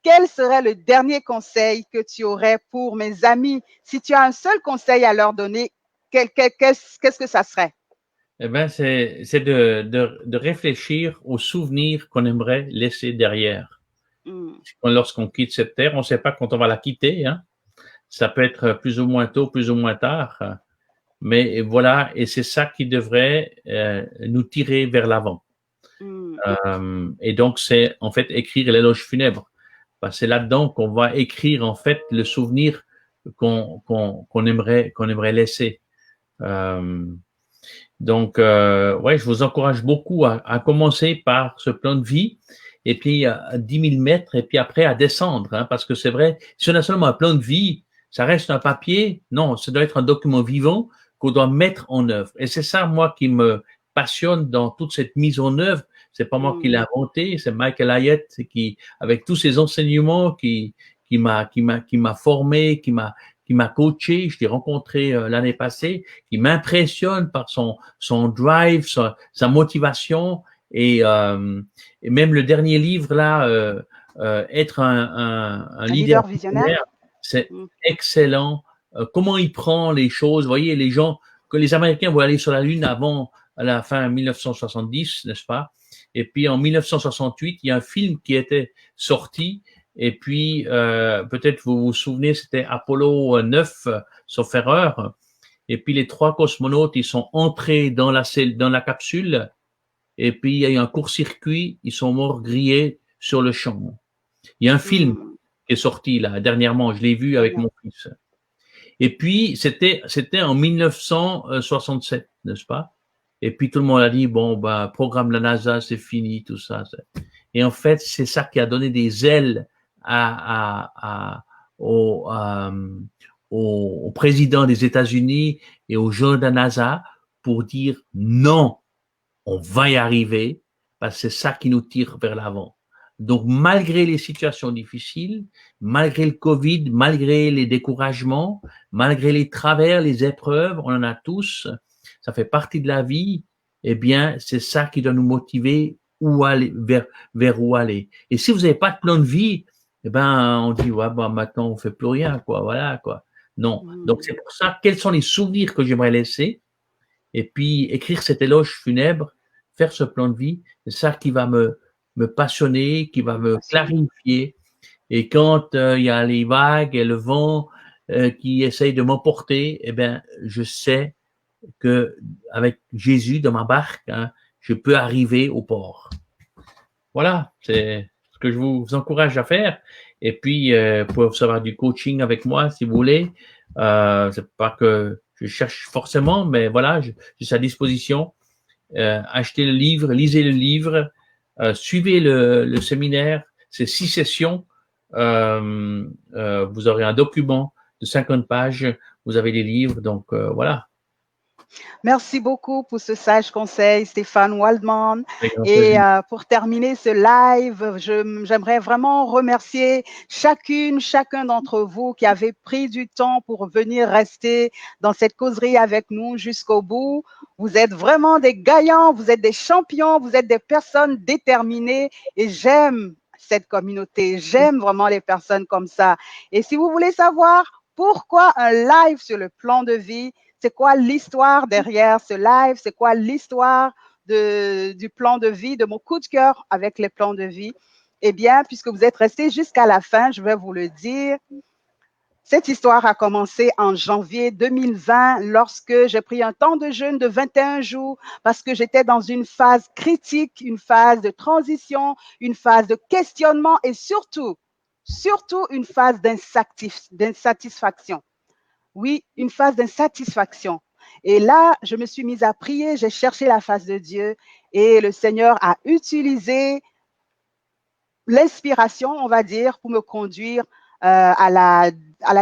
Quel serait le dernier conseil que tu aurais pour mes amis? Si tu as un seul conseil à leur donner, qu'est-ce que ça serait? Eh bien, c'est de réfléchir aux souvenirs qu'on aimerait laisser derrière. Lorsqu'on quitte cette terre, on ne sait pas quand on va la quitter, hein. Ça peut être plus ou moins tôt, plus ou moins tard. Mais voilà, et c'est ça qui devrait nous tirer vers l'avant. Et donc, c'est en fait écrire l'éloge funèbre. Ben, c'est là-dedans qu'on va écrire en fait le souvenir qu'on aimerait laisser. Donc, ouais, je vous encourage beaucoup à commencer par ce plan de vie et puis à 10 000 mètres et puis après à descendre, hein, parce que c'est vrai, si on a seulement un plan de vie, ça reste un papier. Non, ça doit être un document vivant qu'on doit mettre en œuvre. Et c'est ça, moi, qui me passionne dans toute cette mise en œuvre. C'est pas moi qui l'ai inventé, c'est Michael Hyatt qui, avec tous ses enseignements, qui m'a formé, qui m'a coaché, je l'ai rencontré l'année passée, qui m'impressionne par son drive, sa motivation et même le dernier livre là, être un leader visionnaire, c'est excellent. Comment il prend les choses, vous voyez, les gens que les Américains vont aller sur la Lune avant à la fin 1970, n'est-ce pas? Et puis en 1968, il y a un film qui était sorti. Et puis, peut-être vous vous souvenez, c'était Apollo 9, sauf erreur. Et puis les 3 cosmonautes, ils sont entrés dans la capsule. Et puis il y a eu un court-circuit, ils sont morts grillés sur le champ. Il y a un film qui est sorti là dernièrement, je l'ai vu avec mon fils. Et puis c'était en 1967, n'est-ce pas? Et puis tout le monde a dit bon bah programme de la NASA, c'est fini tout ça. Et en fait c'est ça qui a donné des ailes au président des États-Unis et aux gens de la NASA pour dire non, on va y arriver parce que c'est ça qui nous tire vers l'avant. Donc, malgré les situations difficiles, malgré le Covid, malgré les découragements, malgré les travers, les épreuves, on en a tous, ça fait partie de la vie, eh bien, c'est ça qui doit nous motiver où aller, vers où aller. Et si vous n'avez pas de plan de vie, eh ben, on dit, ouais, bah, maintenant, on fait plus rien, quoi, voilà, quoi. Non. Donc, c'est pour ça, quels sont les souvenirs que j'aimerais laisser? Et puis, écrire cet éloge funèbre, faire ce plan de vie, c'est ça qui va me passionner, qui va me clarifier. Et quand il y a les vagues et le vent qui essayent de m'emporter, eh ben, je sais que avec Jésus dans ma barque, hein, je peux arriver au port. Voilà, c'est ce que je vous encourage à faire. Et puis, pour recevoir du coaching avec moi, si vous voulez, c'est pas que je cherche forcément, mais voilà, je suis à disposition. Achetez le livre, lisez le livre, suivez le séminaire, c'est 6 sessions. Vous aurez un document de 50 pages, vous avez les livres, donc voilà. Merci beaucoup pour ce sage conseil, Stéphane Waldman. Et pour terminer ce live, j'aimerais vraiment remercier chacun d'entre vous qui avez pris du temps pour venir rester dans cette causerie avec nous jusqu'au bout. Vous êtes vraiment des gagnants, vous êtes des champions, vous êtes des personnes déterminées et j'aime cette communauté, j'aime vraiment les personnes comme ça. Et si vous voulez savoir pourquoi un live sur le plan de vie, c'est quoi l'histoire derrière ce live? C'est quoi l'histoire du plan de vie, de mon coup de cœur avec les plans de vie? Eh bien, puisque vous êtes restés jusqu'à la fin, je vais vous le dire. Cette histoire a commencé en janvier 2020 lorsque j'ai pris un temps de jeûne de 21 jours parce que j'étais dans une phase critique, une phase de transition, une phase de questionnement et surtout une phase d'insatisfaction. Oui, une phase d'insatisfaction. Et là, je me suis mise à prier, j'ai cherché la face de Dieu et le Seigneur a utilisé l'inspiration, on va dire, pour me conduire à la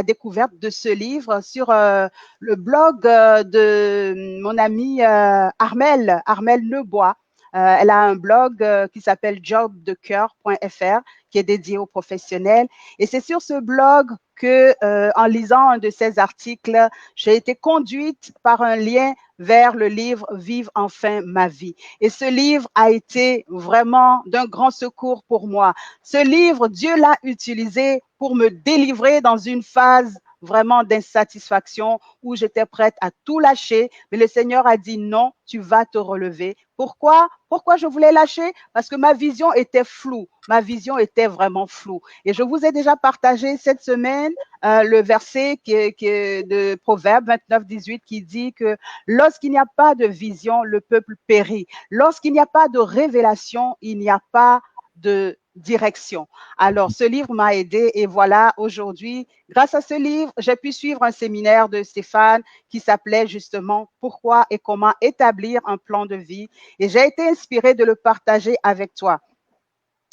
découverte de ce livre sur le blog de mon amie Armelle Neubois. Elle a un blog qui s'appelle jobdecoeur.fr qui est dédié aux professionnels. Et c'est sur ce blog que, en lisant un de ces articles, j'ai été conduite par un lien vers le livre Vive enfin ma vie. Et ce livre a été vraiment d'un grand secours pour moi. Ce livre, Dieu l'a utilisé pour me délivrer dans une phase vraiment d'insatisfaction où j'étais prête à tout lâcher. Mais le Seigneur a dit non, tu vas te relever. Pourquoi? Pourquoi je voulais lâcher? Parce que ma vision était floue. Ma vision était vraiment floue. Et je vous ai déjà partagé cette semaine le verset qui est de Proverbe 29, 18 qui dit que lorsqu'il n'y a pas de vision, le peuple périt. Lorsqu'il n'y a pas de révélation, il n'y a pas de direction. Alors, ce livre m'a aidé et voilà, aujourd'hui, grâce à ce livre, j'ai pu suivre un séminaire de Stéphane qui s'appelait justement « Pourquoi et comment établir un plan de vie ?» et j'ai été inspirée de le partager avec toi.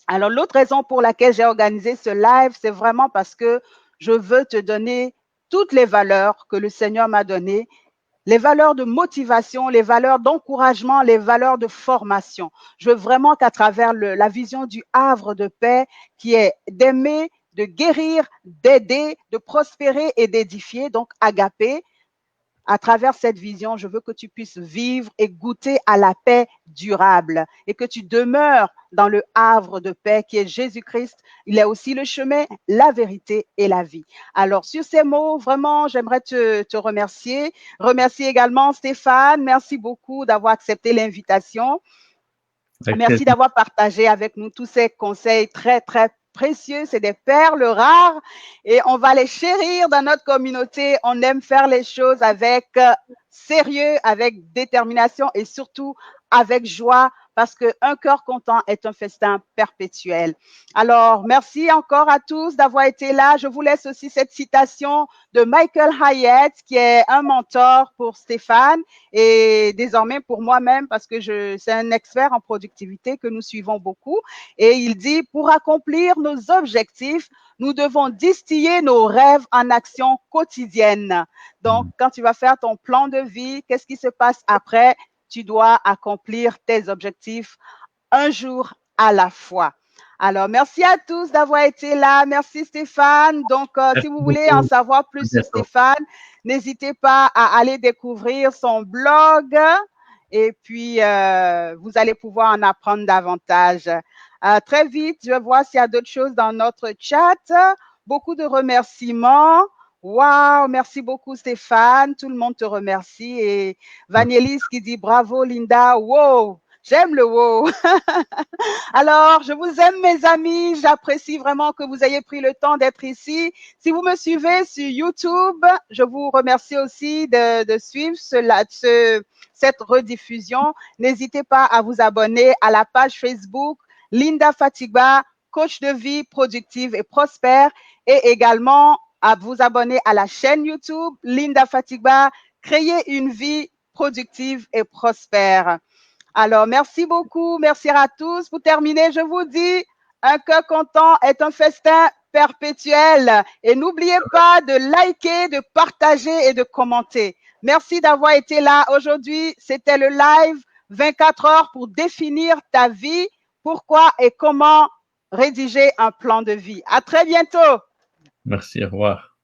Alors, l'autre raison pour laquelle j'ai organisé ce live, c'est vraiment parce que je veux te donner toutes les valeurs que le Seigneur m'a données, les valeurs de motivation, les valeurs d'encouragement, les valeurs de formation. Je veux vraiment qu'à travers la vision du havre de paix, qui est d'aimer, de guérir, d'aider, de prospérer et d'édifier, donc agapé, à travers cette vision, je veux que tu puisses vivre et goûter à la paix durable et que tu demeures dans le havre de paix qui est Jésus-Christ. Il est aussi le chemin, la vérité et la vie. Alors, sur ces mots, vraiment, j'aimerais te remercier. Remercier également Stéphane. Merci beaucoup d'avoir accepté l'invitation. Merci d'avoir partagé avec nous tous ces conseils très, très précieux, c'est des perles rares et on va les chérir dans notre communauté. On aime faire les choses avec sérieux, avec détermination et surtout avec joie parce qu'un cœur content est un festin perpétuel. Alors, merci encore à tous d'avoir été là. Je vous laisse aussi cette citation de Michael Hyatt, qui est un mentor pour Stéphane et désormais pour moi-même parce que c'est un expert en productivité que nous suivons beaucoup. Et il dit, pour accomplir nos objectifs, nous devons distiller nos rêves en action quotidienne. Donc, quand tu vas faire ton plan de vie, qu'est-ce qui se passe après? Tu dois accomplir tes objectifs un jour à la fois. Alors, merci à tous d'avoir été là. Merci Stéphane. Donc, si vous voulez en savoir plus sur Stéphane, n'hésitez pas à aller découvrir son blog et puis vous allez pouvoir en apprendre davantage. Très vite, je vois s'il y a d'autres choses dans notre chat. Beaucoup de remerciements. Wow, merci beaucoup Stéphane. Tout le monde te remercie. Et Vanielis qui dit bravo Linda. Wow, j'aime le wow. Alors, je vous aime mes amis. J'apprécie vraiment que vous ayez pris le temps d'être ici. Si vous me suivez sur YouTube, je vous remercie aussi de suivre cette rediffusion. N'hésitez pas à vous abonner à la page Facebook Linda Fatigba, coach de vie productive et prospère, et également à vous abonner à la chaîne YouTube Linda Fatigba, créer une vie productive et prospère. Alors, merci beaucoup, merci à tous. Pour terminer, je vous dis, un cœur content est un festin perpétuel. Et n'oubliez pas de liker, de partager et de commenter. Merci d'avoir été là aujourd'hui. C'était le live 24 heures pour définir ta vie, pourquoi et comment rédiger un plan de vie. À très bientôt. Merci, au revoir.